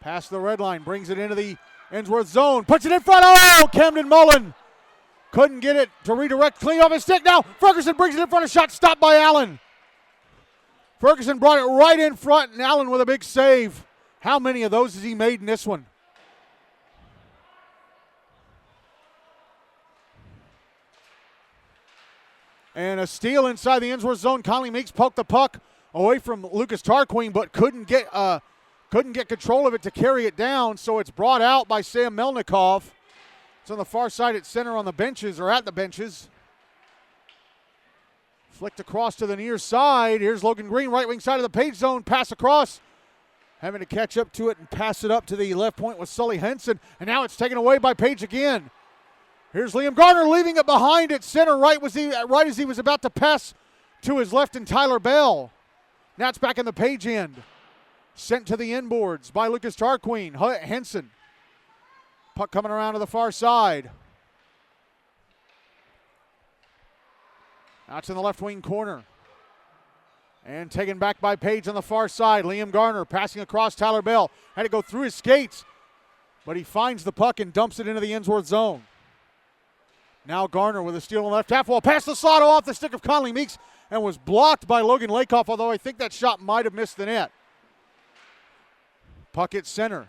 Past the red line, brings it into the Ensworth zone. Puts it in front. Oh, Camden Mullen couldn't get it to redirect. Clean off his stick. Now Ferguson brings it in front. A shot stopped by Allen. Ferguson brought it right in front, and Allen with a big save. How many of those has he made in this one? And a steal inside the Ensworth zone. Conley Meeks poked the puck away from Lucas Tarquin, but couldn't get control of it to carry it down, so it's brought out by Sam Melnikov. It's on the far side at center on the benches, or at the benches. Flicked across to the near side. Here's Logan Green, right wing side of the Page zone. Pass across. Having to catch up to it and pass it up to the left point with Sully Henson. And now it's taken away by Page again. Here's Liam Garner leaving it behind at center right as he was about to pass to his left and Tyler Bell. Now it's back in the Page end. Sent to the inboards by Lucas Tarquin. Henson. Puck coming around to the far side. Out to the left wing corner. And taken back by Page on the far side. Liam Garner passing across Tyler Bell. Had to go through his skates. But he finds the puck and dumps it into the Ensworth zone. Now Garner with a steal on the left half wall. Past the slot off the stick of Conley Meeks and was blocked by Logan Lakoff, although I think that shot might have missed the net. Puck at center.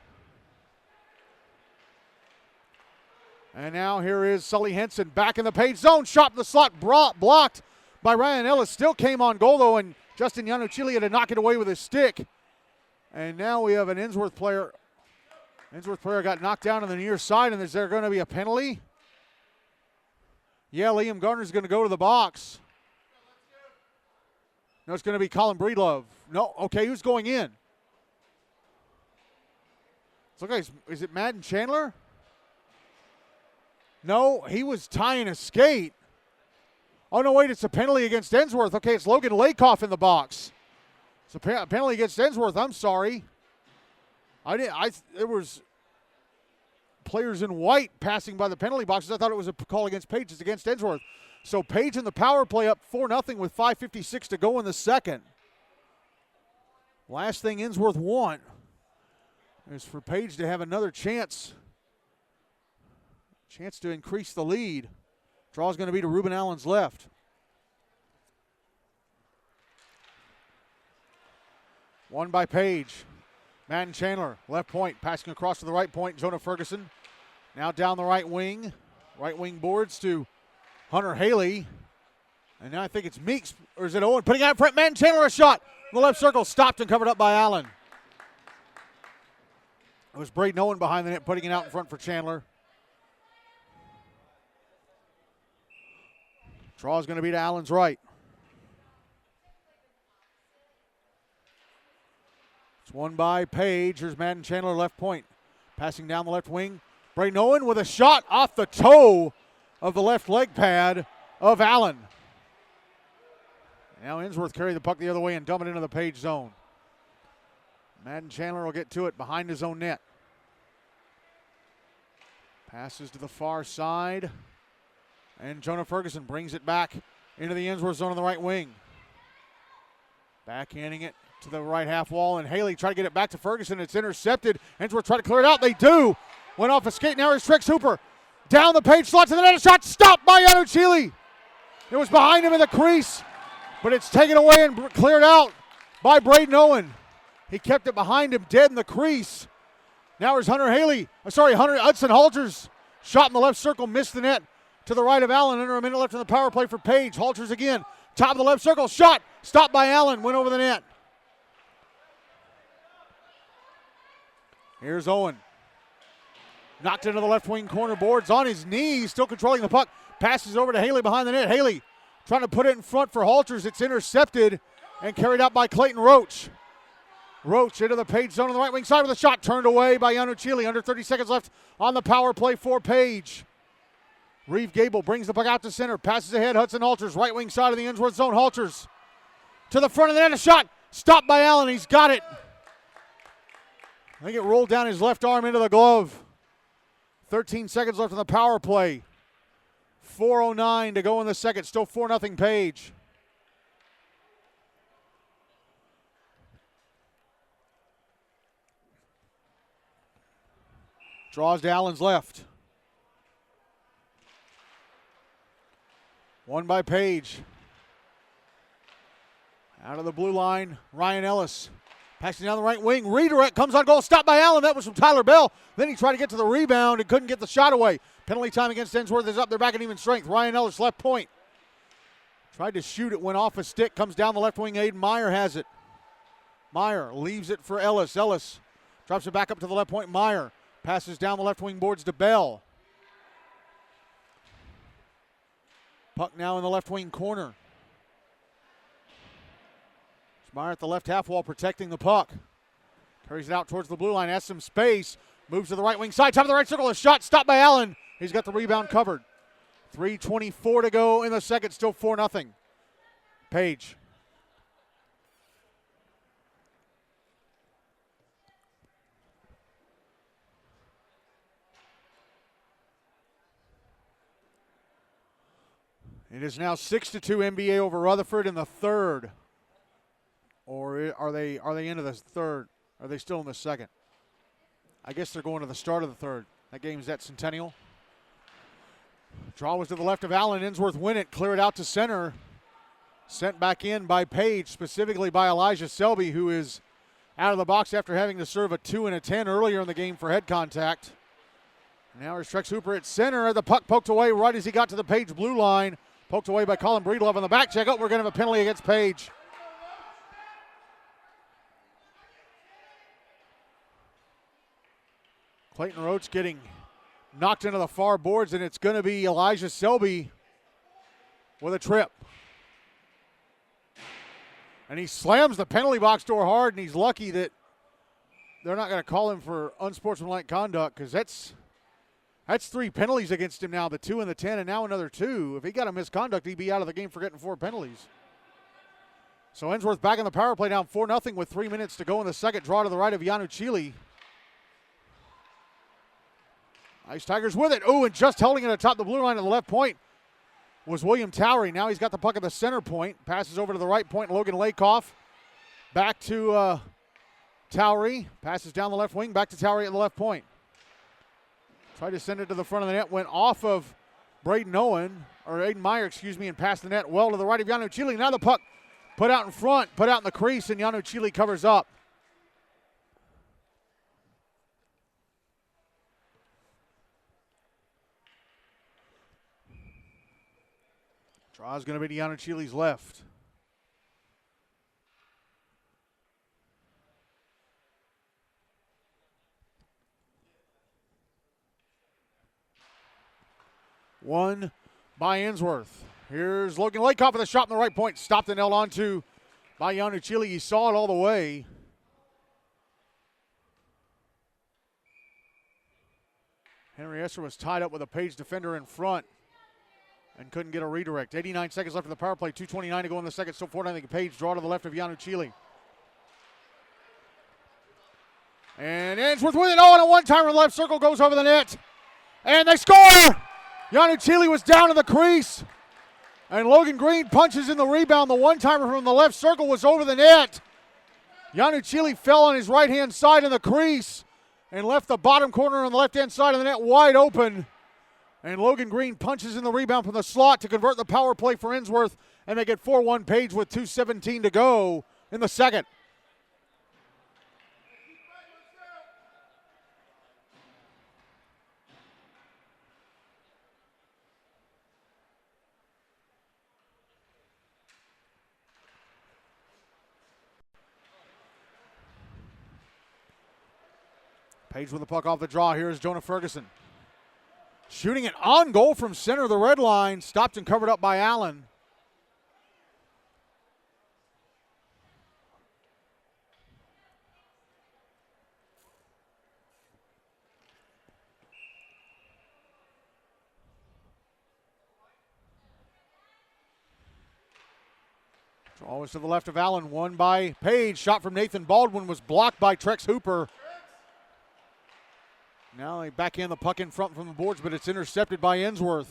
And now here is Sully Henson back in the Page zone. Shot in the slot, blocked by Ryan Ellis. Still came on goal though, and Justin Yanachili had to knock it away with his stick. And now we have an Ensworth player. Ensworth player got knocked down on the near side, and is there going to be a penalty? Yeah, Liam Garner's going to go to the box. No, it's going to be Colin Breedlove. No, okay, who's going in? It's okay, is it Madden Chandler? No, he was tying a skate. Oh, no, wait, it's a penalty against Ensworth. Okay, it's Logan Lakoff in the box. It's a penalty against Ensworth. I'm sorry. There was players in white passing by the penalty boxes. I thought it was a call against Page. It's against Ensworth. So Page in the power play up 4-0 with 5:56 to go in the second. Last thing Ensworth want is for Page to have another chance Chance to increase the lead. Draw's going to be to Ruben Allen's left. One by Page. Madden Chandler, left point, passing across to the right point. Jonah Ferguson now down the right wing. Right wing boards to Hunter Haley. And now I think it's Meeks, or is it Owen? Putting out in front, Madden Chandler, a shot. In the left circle, stopped and covered up by Allen. It was Braden Owen behind the net, putting it out in front for Chandler. Draw is going to be to Allen's right. It's one by Page. Here's Madden Chandler, left point. Passing down the left wing. Braden Owen with a shot off the toe of the left leg pad of Allen. Now Ensworth carry the puck the other way and dump it into the Page zone. Madden Chandler will get to it behind his own net. Passes to the far side. And Jonah Ferguson brings it back into the Ensworth zone on the right wing. Backhanding it to the right half wall, and Haley tried to get it back to Ferguson. It's intercepted. Ensworth tried to clear it out. They do. Went off a skate. Now here's Trix Hooper. Down the Page slot to the net. A shot stopped by Yanuchili. It was behind him in the crease, but it's taken away and cleared out by Braden Owen. He kept it behind him dead in the crease. Now here's Hunter Hudson Halters. Shot in the left circle, missed the net. To the right of Allen, under a minute left in the power play for Page. Halters again, top of the left circle, shot, stopped by Allen, went over the net. Here's Owen. Knocked into the left wing corner boards on his knees, still controlling the puck. Passes over to Haley behind the net. Haley trying to put it in front for Halters. It's intercepted and carried out by Clayton Roach. Roach into the Page zone on the right wing side with a shot turned away by Yanuchili. Under 30 seconds left on the power play for Page. Reeve Gable brings the puck out to center. Passes ahead. Hudson Halters, right wing side of the Ensworth zone. Halters to the front of the net. A shot stopped by Allen. He's got it. I think it rolled down his left arm into the glove. 13 seconds left on the power play. 4:09 to go in the second. Still 4-0 Page. Draws to Allen's left. One by Page. Out of the blue line, Ryan Ellis. Passing down the right wing. Redirect comes on goal. Stopped by Allen. That was from Tyler Bell. Then he tried to get to the rebound and couldn't get the shot away. Penalty time against Ensworth is up. They're back at even strength. Ryan Ellis, left point. Tried to shoot it. Went off a stick. Comes down the left wing. Aiden Meyer has it. Meyer leaves it for Ellis. Ellis drops it back up to the left point. Meyer passes down the left wing boards to Bell. Puck now in the left wing corner. Meyer at the left half wall protecting the puck. Carries it out towards the blue line, has some space. Moves to the right wing side, top of the right circle. A shot stopped by Allen. He's got the rebound covered. 3:24 to go in the second, still 4-0. Page. It is now 6-2 NBA over Rutherford in the third. Or are they into the third? Are they still in the second? I guess they're going to the start of the third. That game's at Centennial. Draw was to the left of Allen. Ensworth win it. Clear it out to center. Sent back in by Page, specifically by Elijah Selby, who is out of the box after having to serve a 2 and a 10 earlier in the game for head contact. Now here's Trex Hooper at center. The puck poked away right as he got to the Page blue line. Poked away by Colin Breedlove on the back check. Oh, we're going to have a penalty against Page. Clayton Roach getting knocked into the far boards, and it's going to be Elijah Selby with a trip. And he slams the penalty box door hard, and he's lucky that they're not going to call him for unsportsmanlike conduct, because that's 3 penalties against him now, the 2 and the 10, and now another 2. If he got a misconduct, he'd be out of the game for getting 4 penalties. So Ensworth back in the power play, down 4-0 with 3 minutes to go in the second. Draw to the right of Yanuchili. Ice Tigers with it. Oh, and just holding it atop the blue line at the left point was William Towery. Now he's got the puck at the center point. Passes over to the right point. Logan Lakoff back to Towery. Passes down the left wing. Back to Towery at the left point. Tried to send it to the front of the net. Went off of Aiden Meyer, and past the net well to the right of Yanu Chile. Now the puck put out in front, put out in the crease, and Yanu Chile covers up. Draw is going to be to Yanu Chile's left. One by Ensworth. Here's Logan Lakeoff with a shot from the right point. Stopped and held onto by Yanu Chile. He saw it all the way. Henry Esser was tied up with a Page defender in front and couldn't get a redirect. 89 seconds left in the power play. 2:29 to go in the second. Still 4-0 Page. Draw to the left of Yanu Chile. And Ensworth with it. Oh, and a one-timer in the left circle goes over the net. And they score! Yanu Chile was down in the crease. And Logan Green punches in the rebound. The one-timer from the left circle was over the net. Yanu Chile fell on his right-hand side in the crease and left the bottom corner on the left-hand side of the net wide open. And Logan Green punches in the rebound from the slot to convert the power play for Ensworth. And they get 4-1 Page with 2:17 to go in the second. Page with the puck off the draw. Here is Jonah Ferguson. Shooting it on goal from center of the red line. Stopped and covered up by Allen. Draw was to the left of Allen. Won by Page. Shot from Nathan Baldwin was blocked by Trex Hooper. Now they backhand the puck in front from the boards, but it's intercepted by Ensworth.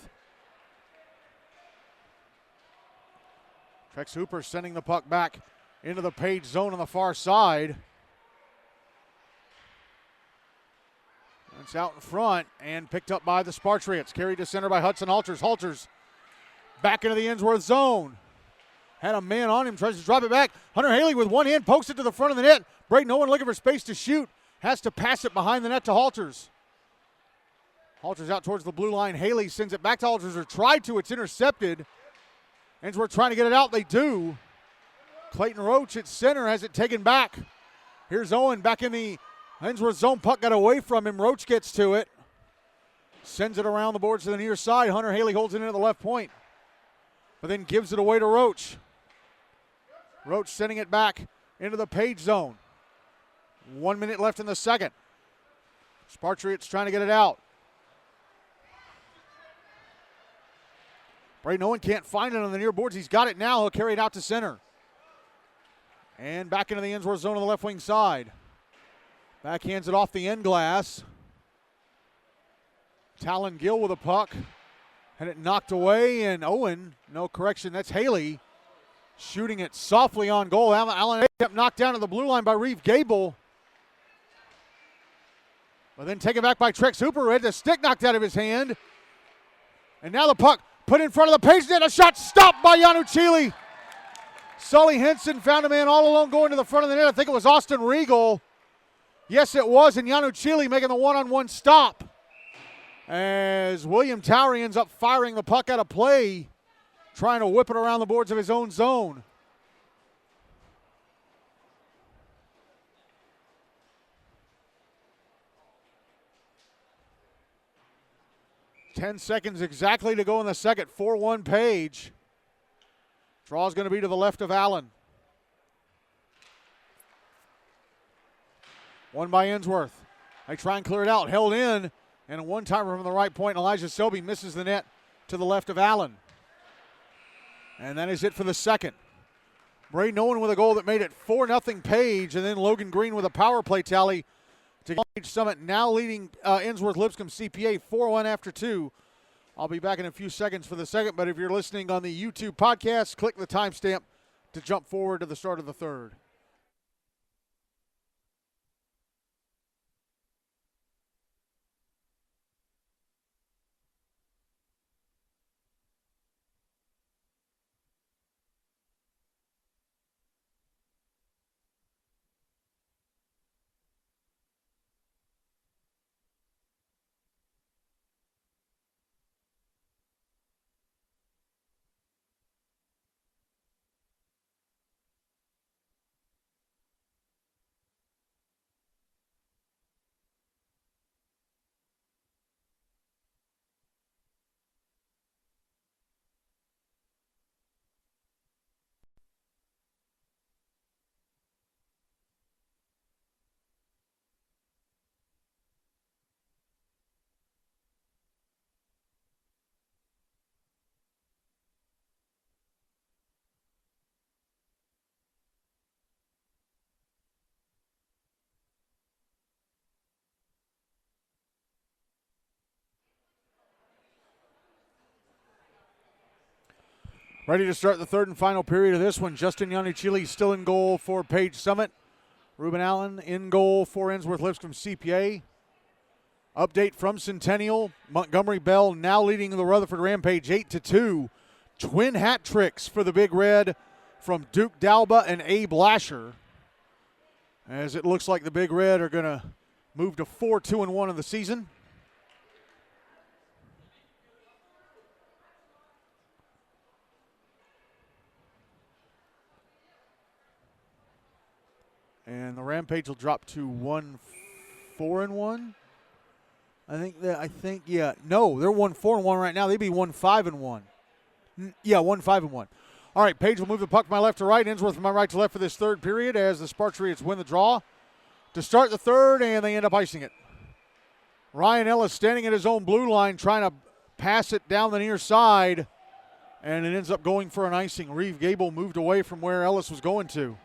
Trex Hooper sending the puck back into the Page zone on the far side. It's out in front and picked up by the Spartriots. Carried to center by Hudson Halters. Halters back into the Ensworth zone. Had a man on him, tries to drop it back. Hunter Haley with one hand pokes it to the front of the net. Braden Owen looking for space to shoot. Has to pass it behind the net to Halters. Halters out towards the blue line. Haley sends it back to Halters, or tried to. It's intercepted. Ensworth trying to get it out. They do. Clayton Roach at center has it taken back. Here's Owen back in the Ensworth zone. Puck got away from him. Roach gets to it. Sends it around the boards to the near side. Hunter Haley holds it in at the left point, but then gives it away to Roach. Roach sending it back into the Page zone. 1 minute left in the second. Spartriots trying to get it out. Braden Owen can't find it on the near boards. He's got it now. He'll carry it out to center. And back into the Ensworth zone on the left wing side. Backhands it off the end glass. Talon Gill with a puck. Had it knocked away, and Owen, no correction, that's Haley. Shooting it softly on goal. Allen kept knocked down to the blue line by Reeve Gable. But then taken back by Trex Hooper, who had the stick knocked out of his hand. And now the puck put in front of the Page net. A shot stopped by Yanu Chile. Sully Henson found a man all alone going to the front of the net. I think it was Austin Regal. Yes, it was. And Yanu Chile making the one-on-one stop. As William Towery ends up firing the puck out of play, trying to whip it around the boards of his own zone. Ten seconds exactly to go in the second. 4-1 Page. Draw's going to be to the left of Allen. One by Ensworth. They try and clear it out. Held in. And a one-timer from the right point. Elijah Selby misses the net to the left of Allen. And that is it for the second. Braden Owen with a goal that made it 4-0 Page. And then Logan Green with a power play tally to Page Summit, now leading Ensworth-Lipscomb-CPA 4-1 after 2. I'll be back in a few seconds for the second, but if you're listening on the YouTube podcast, click the timestamp to jump forward to the start of the third. Ready to start the third and final period of this one. Justin Yanuchili still in goal for Page Summit. Ruben Allen in goal for Ensworth-Lipscomb-CPA. Update from Centennial. Montgomery Bell now leading the Rutherford Rampage 8-2. Twin hat tricks for the Big Red from Duke Dalba and Abe Lasher. As it looks like the Big Red are going to move to 4-2-1 in the season. And the Rampage will drop to 1-4-1. I think, no, they're 1-4-1 right now. They'd be 1-5-1. Yeah, 1-5-1. All right, Page will move the puck from my left to right. Ensworth from my right to left for this third period as the Spartriots win the draw to start the third, and they end up icing it. Ryan Ellis standing at his own blue line trying to pass it down the near side, and it ends up going for an icing. Reeve Gable moved away from where Ellis was going to.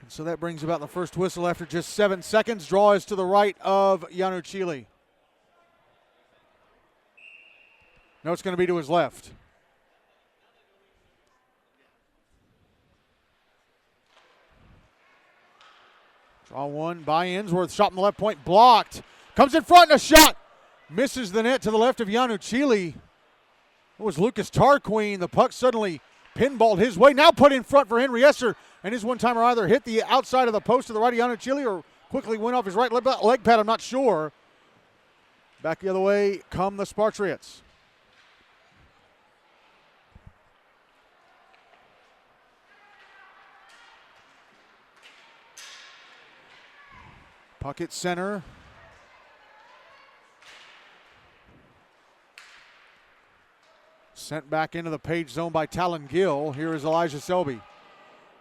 And so that brings about the first whistle after just 7 seconds. Draw is to the right of Yanuchili. No, it's going to be to his left. Draw one by Ensworth. Shot from the left point, blocked. Comes in front and a shot. Misses the net to the left of Yanuchili. It was Lucas Tarquin. The puck suddenly pinballed his way. Now put in front for Henry Esser. And his one-timer either hit the outside of the post to the right of Yanuchili or quickly went off his right leg pad. I'm not sure. Back the other way come the Spartriots. Puck at center. Sent back into the Page zone by Talon Gill. Here is Elijah Selby.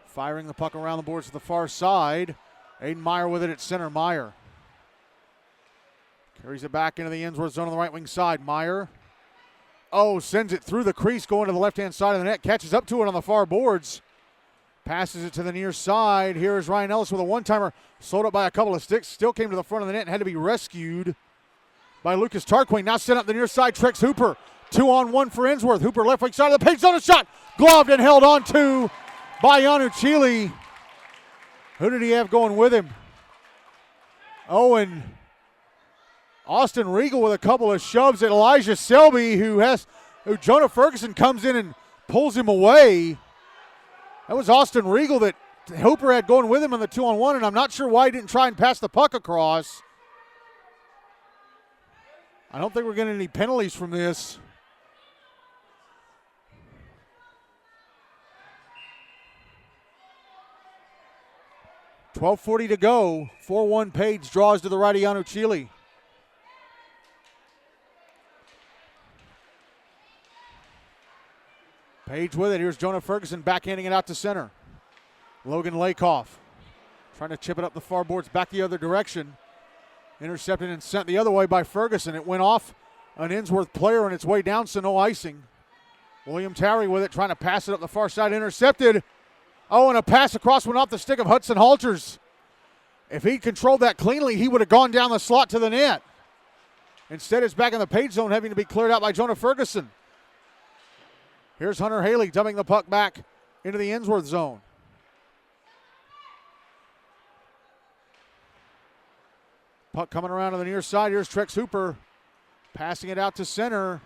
Firing the puck around the boards to the far side. Aiden Meyer with it at center. Meyer carries it back into the Ensworth zone on the right wing side. Meyer, sends it through the crease going to the left-hand side of the net. Catches up to it on the far boards. Passes it to the near side. Here is Ryan Ellis with a one-timer. Slowed up by a couple of sticks. Still came to the front of the net and had to be rescued by Lucas Tarquin. Now sent up the near side. Trex Hooper. 2-on-1 for Ensworth. Hooper left wing side of the Page zone. A shot. Gloved and held on to by Yanuchili. Who did he have going with him? And Austin Regal with a couple of shoves at Elijah Selby, who Jonah Ferguson comes in and pulls him away. That was Austin Regal that Hooper had going with him on the 2-on-1, and I'm not sure why he didn't try and pass the puck across. I don't think we're getting any penalties from this. .12:40 to go. 4-1 Page draws to the right of Yanuchili. Page with it. Here's Jonah Ferguson backhanding it out to center. Logan Lakoff trying to chip it up the far boards back the other direction. Intercepted and sent the other way by Ferguson. It went off an Ensworth player on its way down, so no icing. William Tarry with it, trying to pass it up the far side. Intercepted. And a pass across went off the stick of Hudson Halters. If he'd controlled that cleanly, he would have gone down the slot to the net. Instead, it's back in the Page zone, having to be cleared out by Jonah Ferguson. Here's Hunter Haley dumping the puck back into the Ensworth zone. Puck coming around to the near side. Here's Trex Hooper passing it out to center.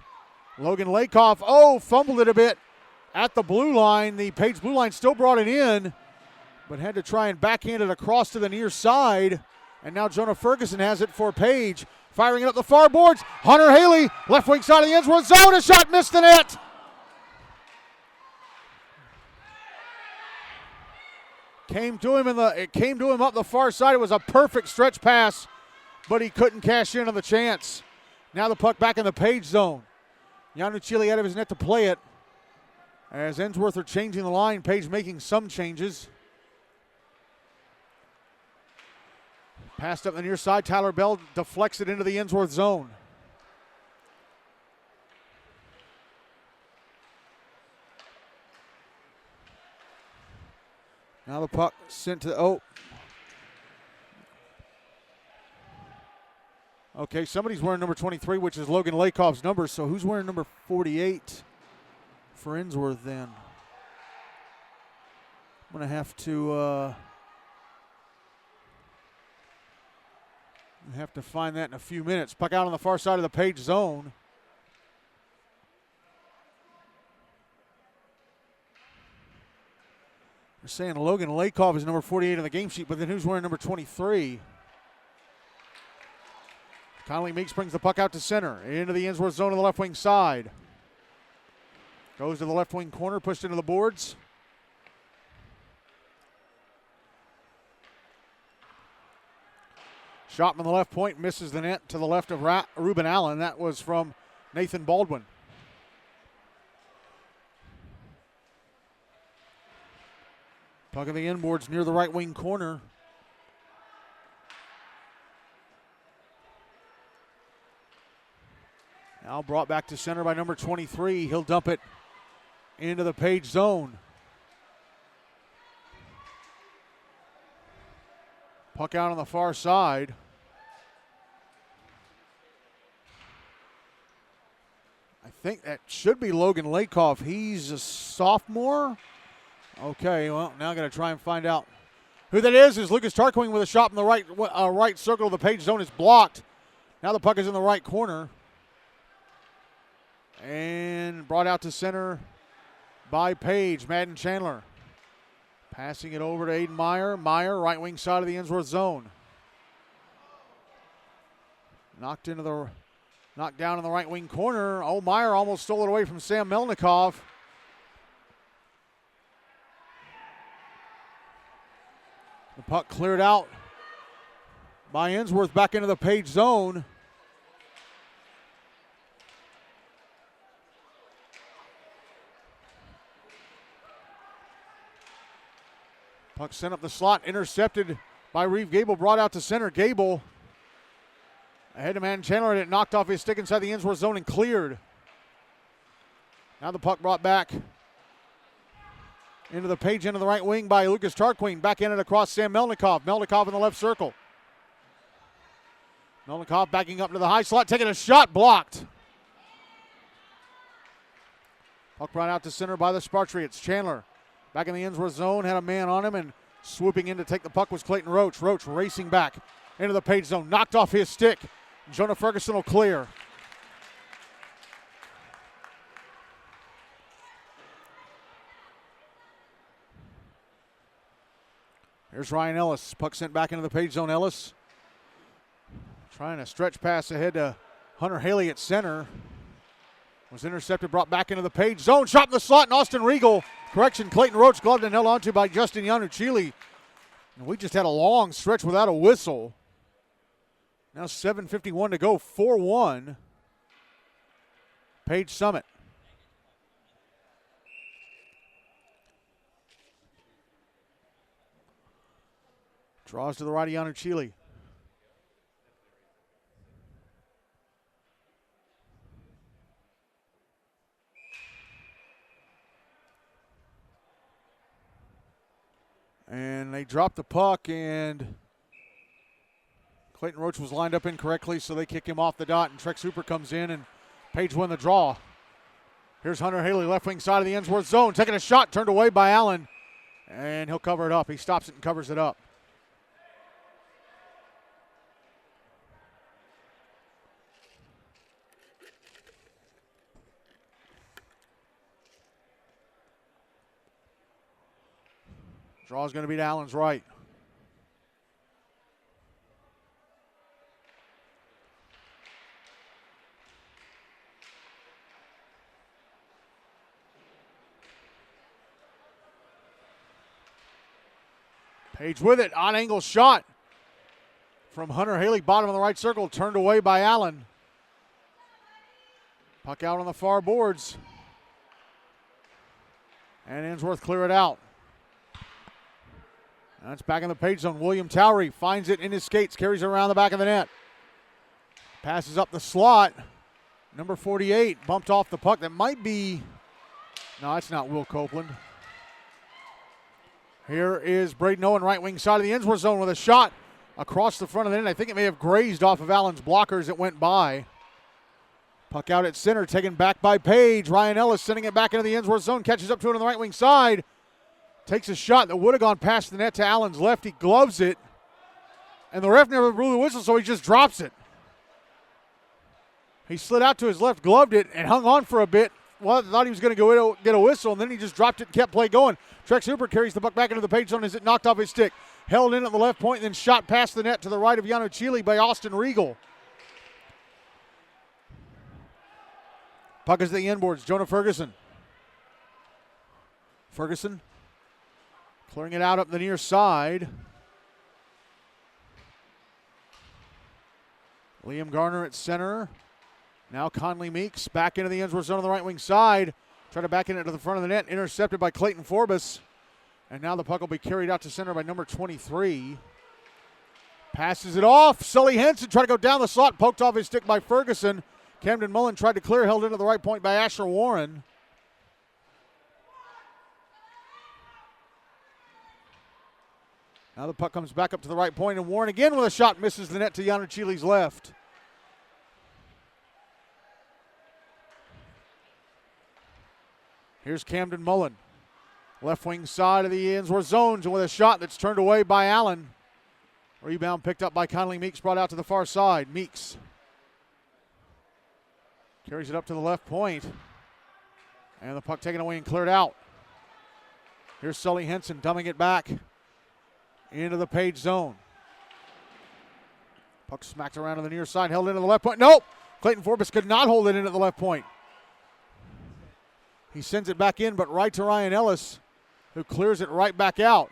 Logan Lakoff, fumbled it a bit at the blue line. The Page blue line still brought it in, but had to try and backhand it across to the near side. And now Jonah Ferguson has it for Page. Firing it up the far boards. Hunter Haley, left wing side of the Ensworth zone. A shot missed the net. It came to him up the far side. It was a perfect stretch pass, but he couldn't cash in on the chance. Now the puck back in the Page zone. Yanuchili out of his net to play it. As Ensworth are changing the line, Page making some changes. Passed up the near side. Tyler Bell deflects it into the Ensworth zone. Now the puck sent to Okay, somebody's wearing number 23, which is Logan Lakoff's number, so who's wearing number 48? for Ensworth then? I'm going to have to find that in a few minutes. Puck out on the far side of the Page zone. They're saying Logan Lakoff is number 48 on the game sheet, but then who's wearing number 23? Connolly Meeks brings the puck out to center, into the Ensworth zone on the left wing side. Goes to the left wing corner, pushed into the boards. Shot from the left point, misses the net to the left of Ruben Allen. That was from Nathan Baldwin. Puck on the inboards near the right wing corner. Now brought back to center by number 23. He'll dump it into the Page zone. Puck out on the far side. I think that should be Logan Lakoff. He's a sophomore. Okay, well, now I'm going to try and find out who that is. Is Lucas Tarquin with a shot in the right circle of the Page zone is blocked. Now the puck is in the right corner. And brought out to center by Page. Madden Chandler passing it over to Aiden Meyer. Meyer, right wing side of the Ensworth zone. Knocked down in the right wing corner. Oh, Meyer almost stole it away from Sam Melnikov. The puck cleared out by Ensworth back into the Page zone. Puck sent up the slot, intercepted by Reeve Gable, brought out to center. Gable ahead to Madden Chandler, and it knocked off his stick inside the Ensworth zone and cleared. Now the puck brought back into the Page end of the right wing by Lucas Tarquin. Back in it across Sam Melnikov. Melnikov in the left circle. Melnikov backing up to the high slot, taking a shot, blocked. Puck brought out to center by the Spartriots. Chandler back in the Ensworth zone, had a man on him, and swooping in to take the puck was Clayton Roach. Roach racing back into the Page zone, knocked off his stick. Jonah Ferguson will clear. Here's Ryan Ellis. Puck sent back into the Page zone. Ellis trying a stretch pass ahead to Hunter Haley at center. Was intercepted, brought back into the Page zone. Shot in the slot, and Austin Regal. Correction, Clayton Roach gloved and held onto by Justin Yanuchili. And we just had a long stretch without a whistle. Now 7:51 to go, 4-1. Page Summit. Draws to the right of Yanuchili. And they dropped the puck, and Clayton Roach was lined up incorrectly, so they kick him off the dot, and Trex Hooper comes in, and Page won the draw. Here's Hunter Haley, left wing side of the Ensworth zone, taking a shot, turned away by Allen, and he'll cover it up. He stops it and covers it up. Draw's going to be to Allen's right. Page with it, on angle shot from Hunter Haley, bottom of the right circle, turned away by Allen. Puck out on the far boards. And Ensworth clear it out. Now it's back in the Page zone. William Towery finds it in his skates, carries it around the back of the net. Passes up the slot. Number 48 bumped off the puck. That might be, no, that's not Will Copeland. Here is Braden Owen, right wing side of the Ensworth zone with a shot across the front of the net. I think it may have grazed off of Allen's blocker as it went by. Puck out at center, taken back by Page. Ryan Ellis sending it back into the Ensworth zone. Catches up to it on the right wing side. Takes a shot that would have gone past the net to Allen's left. He gloves it. And the ref never blew the whistle, so he just drops it. He slid out to his left, gloved it, and hung on for a bit. Well, thought he was going to get a whistle, and then he just dropped it and kept play going. Trex Hooper carries the puck back into the Page zone as it knocked off his stick. Held in at the left point, and then shot past the net to the right of Yano Chile by Austin Regal. Puck is at the inboards. Jonah Ferguson. Ferguson clearing it out up the near side. Liam Garner at center. Now Conley Meeks back into the Ensworth zone on the right wing side. Try to back it into the front of the net. Intercepted by Clayton Forbes. And now the puck will be carried out to center by number 23. Passes it off. Sully Henson tried to go down the slot. Poked off his stick by Ferguson. Camden Mullen tried to clear, held into the right point by Asher Warren. Now the puck comes back up to the right point, and Warren again with a shot misses the net to Yano Chile's left. Here's Camden Mullen. Left wing side of the Ensworth zone with a shot that's turned away by Allen. Rebound picked up by Conley Meeks, brought out to the far side. Meeks carries it up to the left point. And the puck taken away and cleared out. Here's Sully Henson dumbing it back into the Page zone. Puck smacked around to the near side, held into the left point. Nope! Clayton Forbes could not hold it in at the left point. He sends it back in, but right to Ryan Ellis, who clears it right back out.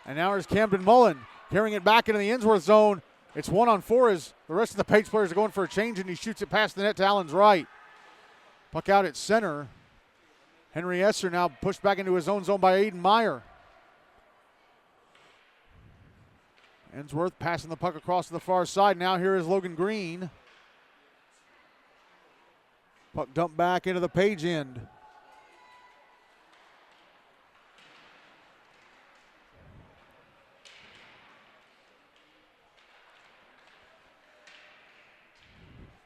And now there's Camden Mullen carrying it back into the Ensworth zone. It's 1-on-4 as the rest of the Page players are going for a change, and he shoots it past the net to Allen's right. Puck out at center. Henry Esser now pushed back into his own zone by Aiden Meyer. Ensworth passing the puck across to the far side. Now here is Logan Green. Puck dumped back into the Page end.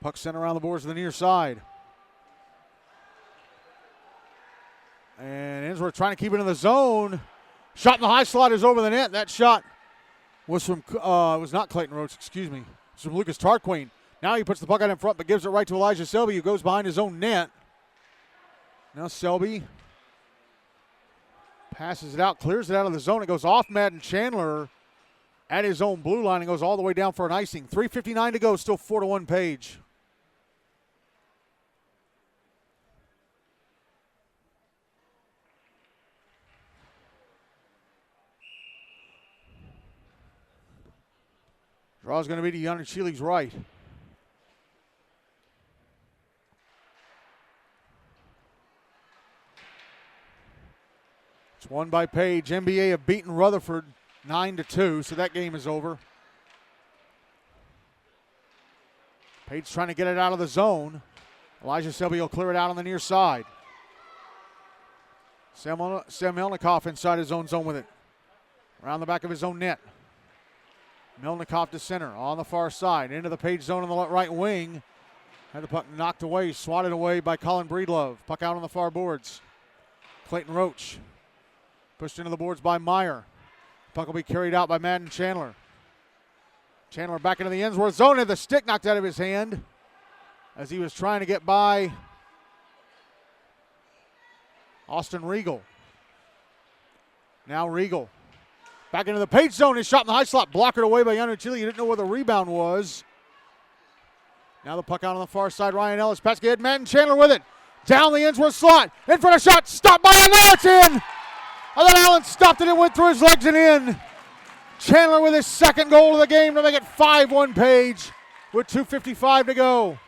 Puck sent around the boards to the near side. And Ensworth trying to keep it in the zone. Shot in the high slot is over the net. That shot was from, was not Clayton Rhodes, excuse me. It's from Lucas Tarquin. Now he puts the puck out in front, but gives it right to Elijah Selby, who goes behind his own net. Now Selby passes it out, clears it out of the zone. It goes off Madden Chandler at his own blue line and goes all the way down for an icing. 3:59 to go, still 4-1 Page. Draw's going to be to Yano Chile's right. It's won by Page. NBA have beaten Rutherford 9-2, so that game is over. Page trying to get it out of the zone. Elijah Selby will clear it out on the near side. Sam Melnikoff inside his own zone with it. Around the back of his own net. Melnikoff to center on the far side. Into the Page zone on the right wing. Had the puck knocked away, swatted away by Colin Breedlove. Puck out on the far boards. Clayton Roach. Pushed into the boards by Meyer. Puck will be carried out by Madden Chandler. Chandler back into the Ensworth zone. Had the stick knocked out of his hand as he was trying to get by Austin Regal. Now Regal. Back into the Page zone. His shot in the high slot. Blockered away by Yano Chile. You didn't know where the rebound was. Now the puck out on the far side. Ryan Ellis. Pass ahead. Madden Chandler with it. Down the Ensworth slot. In front of shot. Stopped by Allen. Now it's in. I thought Allen stopped it and went through his legs and in. Chandler with his second goal of the game to make it 5-1 Page with 2:55 to go.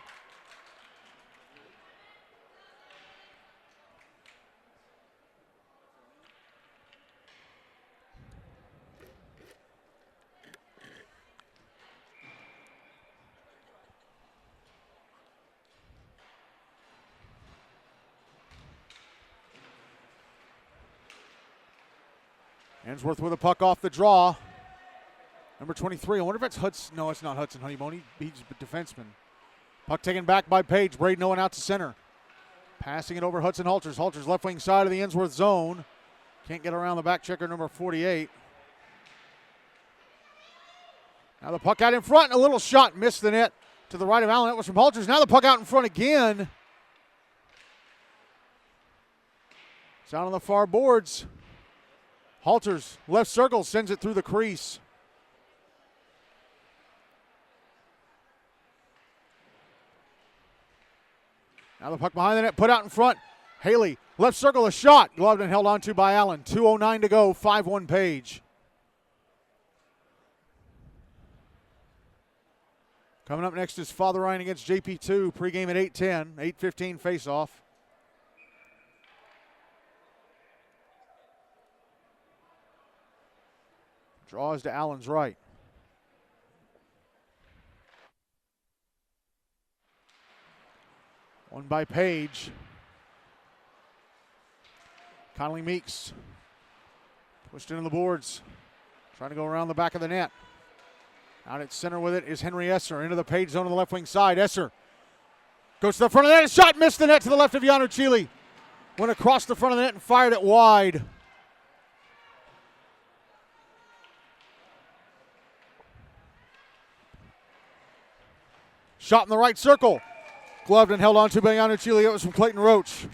Ensworth with a puck off the draw. Number 23. I wonder if that's Hudson. No, it's not Hudson Honeyboy. He's a defenseman. Puck taken back by Page. Braden Owen out to center. Passing it over Hudson Halters. Halters left wing side of the Ensworth zone. Can't get around the back checker, number 48. Now the puck out in front. A little shot missed the net to the right of Allen. That was from Halters. Now the puck out in front again. It's out on the far boards. Halters, left circle, sends it through the crease. Now the puck behind the net, put out in front. Haley, left circle, a shot. Gloved and held onto by Allen. 2:09 to go, 5-1 Page. Coming up next is Father Ryan against JP2. Pregame at 8:10, 8:15 face-off. Draws to Allen's right. One by Page. Connolly Meeks pushed into the boards. Trying to go around the back of the net. Out at center with it is Henry Esser. Into the Page zone on the left wing side. Esser goes to the front of the net. A shot missed the net to the left of Yano Chile. Went across the front of the net and fired it wide. Shot in the right circle. Gloved and held on to by Yano Chile. It was from Clayton Roach.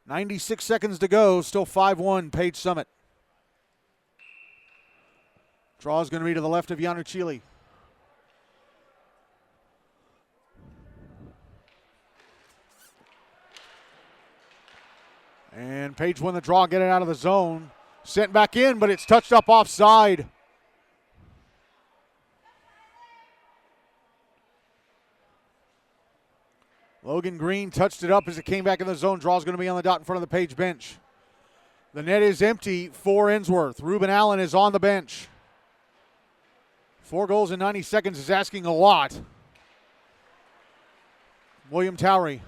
.96 seconds to go. Still 5-1 Page Summit. Draw is going to be to the left of Yano Chile. And Page won the draw, get it out of the zone. Sent back in, but it's touched up offside. Logan Green touched it up as it came back in the zone. Draw's going to be on the dot in front of the Page bench. The net is empty for Ensworth. Ruben Allen is on the bench. 4 goals in 90 seconds is asking a lot. William Towery.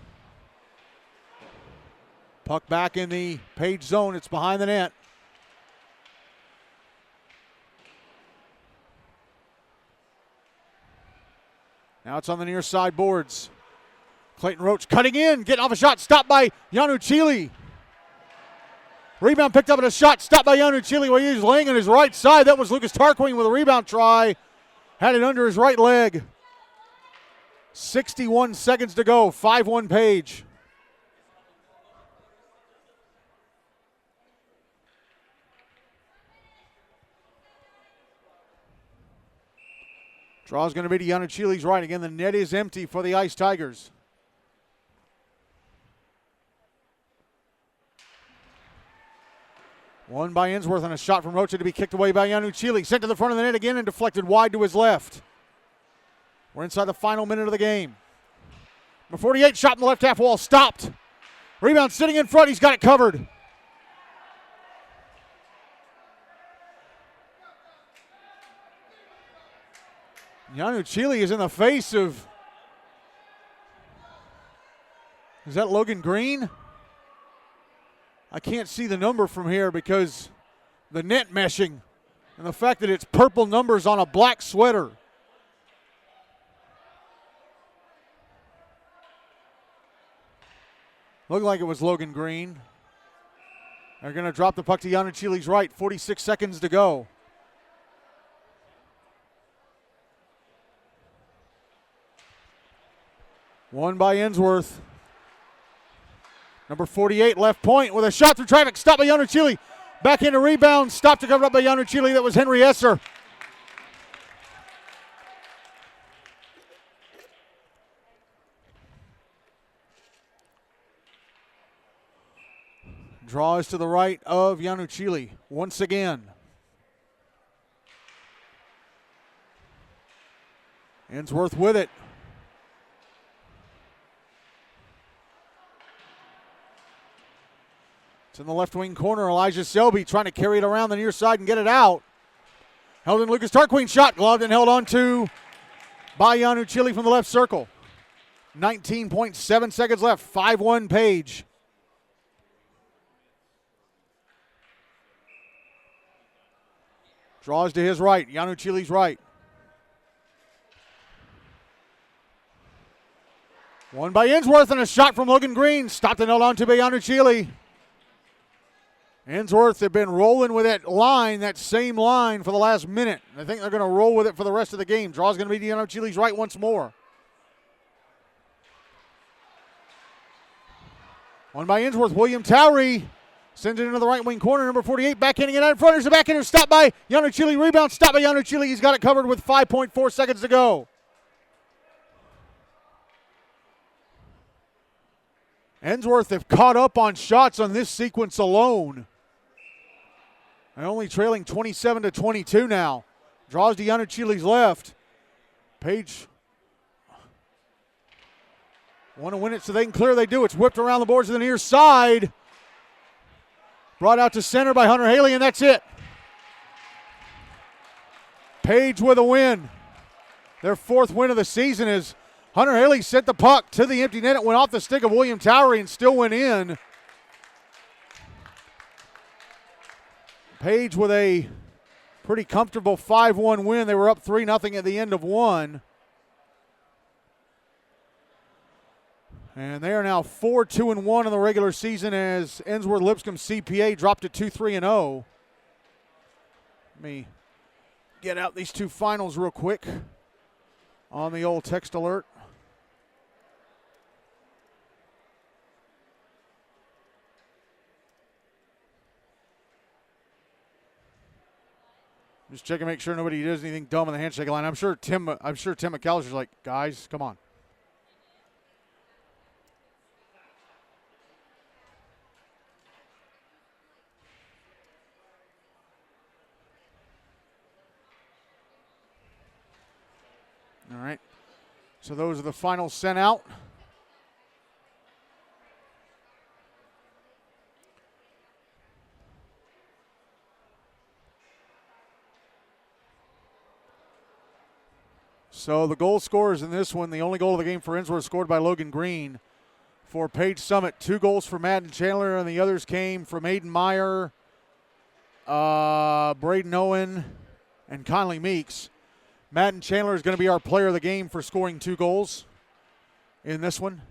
Puck back in the Page zone. It's behind the net. Now it's on the near side boards. Clayton Roach cutting in, getting off a shot, stopped by Yano Chile. Rebound picked up at a shot, stopped by Yano Chile while he was laying on his right side. That was Lucas Tarquin with a rebound try. Had it under his right leg. 61 seconds to go, 5-1 Page. Draw is going to be to Yano Chile's right. Again, the net is empty for the Ice Tigers. Won by Ensworth and a shot from Rocha to be kicked away by Yano Chile. Sent to the front of the net again and deflected wide to his left. We're inside the final minute of the game. Number 48 shot in the left half wall, stopped. Rebound sitting in front, he's got it covered. Yano Chile is in the face of, is that Logan Green? I can't see the number from here because the net meshing and the fact that it's purple numbers on a black sweater. Looked like it was Logan Green. They're going to drop the puck to Yano Chile's right. 46 seconds to go. Won by Ensworth. Number 48, left point with a shot through traffic. Stopped by Yano Chile. Back into rebound. Stopped to cover up by Yano Chile. That was Henry Esser. Draw is to the right of Yano Chile once again. Ensworth with it. It's in the left wing corner. Elijah Selby trying to carry it around the near side and get it out. Held in Lucas Tarquin, shot gloved and held on to by Yano Chile from the left circle. 19.7 seconds left. 5-1 Page. Draws to his right. Yanuchili's right. One by Ensworth and a shot from Logan Green. Stopped and held on to by Yanuchili. Ensworth have been rolling with that line, that same line, for the last minute. I think they're going to roll with it for the rest of the game. Draw's going to be Yanuchili's right once more. One by Ensworth. William Towery sends it into the right wing corner. Number 48 backhanding it out in front. There's a backhander stopped by Yanuchili. Rebound stopped by Yanuchili. He's got it covered with 5.4 seconds to go. Ensworth have caught up on shots on this sequence alone. They're only trailing 27-22 now. Draws to Yanuchili's left. Page want to win it so they can clear. They do. It's whipped around the boards to the near side. Brought out to center by Hunter Haley, and that's it. Page with a win. Their fourth win of the season is Hunter Haley sent the puck to the empty net. It went off the stick of William Towery and still went in. Page with a pretty comfortable 5-1 win. They were up 3-0 at the end of one. And they are now 4-2-1 in the regular season as Ensworth-Lipscomb-CPA dropped to 2-3-0. Let me get out these two finals real quick on the old text alert. Just checking, make sure nobody does anything dumb on the handshake line. I'm sure Tim McAllister's like, guys, come on. All right. So those are the finals sent out. So the goal scorers in this one, the only goal of the game for Ensworth scored by Logan Green. For Page Summit, 2 goals for Madden Chandler, and the others came from Aiden Meyer, Braden Owen, and Conley Meeks. Madden Chandler is going to be our player of the game for scoring 2 goals in this one,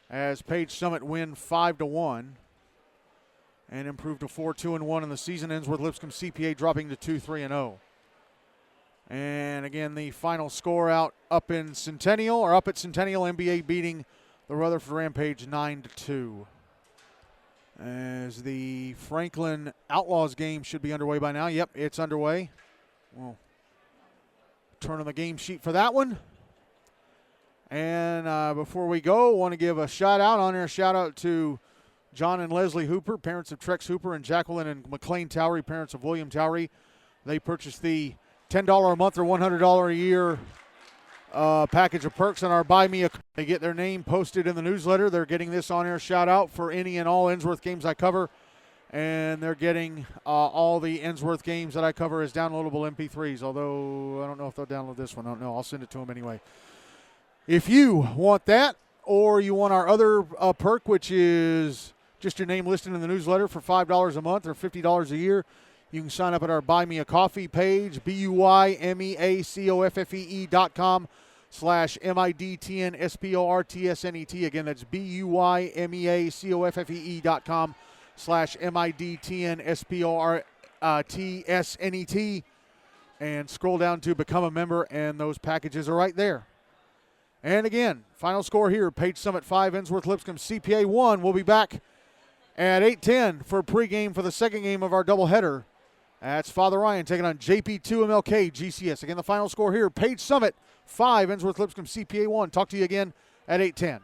as Page Summit win 5-1 and improved to 4-2-1 in the season. Ensworth-Lipscomb-CPA dropping to 2-3-0. And again, the final score up at Centennial, MBA beating the Rutherford Rampage 9-2. As the Franklin Outlaws game should be underway by now. Yep, it's underway. We'll turn on the game sheet for that one. And before we go, I want to give a shout out to John and Leslie Hooper, parents of Trex Hooper, and Jacqueline and McLean Towery, parents of William Towery. They purchased the $10 a month or $100 a year package of perks on our Buy Me a. They get their name posted in the newsletter. They're getting this on-air shout-out for any and all Ensworth games I cover. And they're getting all the Ensworth games that I cover as downloadable MP3s, although I don't know if they'll download this one. I don't know. I'll send it to them anyway. If you want that, or you want our other perk, which is just your name listed in the newsletter for $5 a month or $50 a year, you can sign up at our Buy Me a Coffee page, BUYMEACOFFEE.com/MIDTNSPORTSNET. Again, that's BUYMEACOFFEE.com/MIDTNSPORTSNET. And scroll down to Become a Member, and those packages are right there. And again, final score here, Page Summit 5, Ensworth-Lipscomb-CPA 1. We'll be back at 8:10 for pregame for the second game of our doubleheader. That's Father Ryan taking on JP2 MLK GCS. Again, the final score here, Page Summit 5, Ensworth-Lipscomb-CPA 1. Talk to you again at 8:10.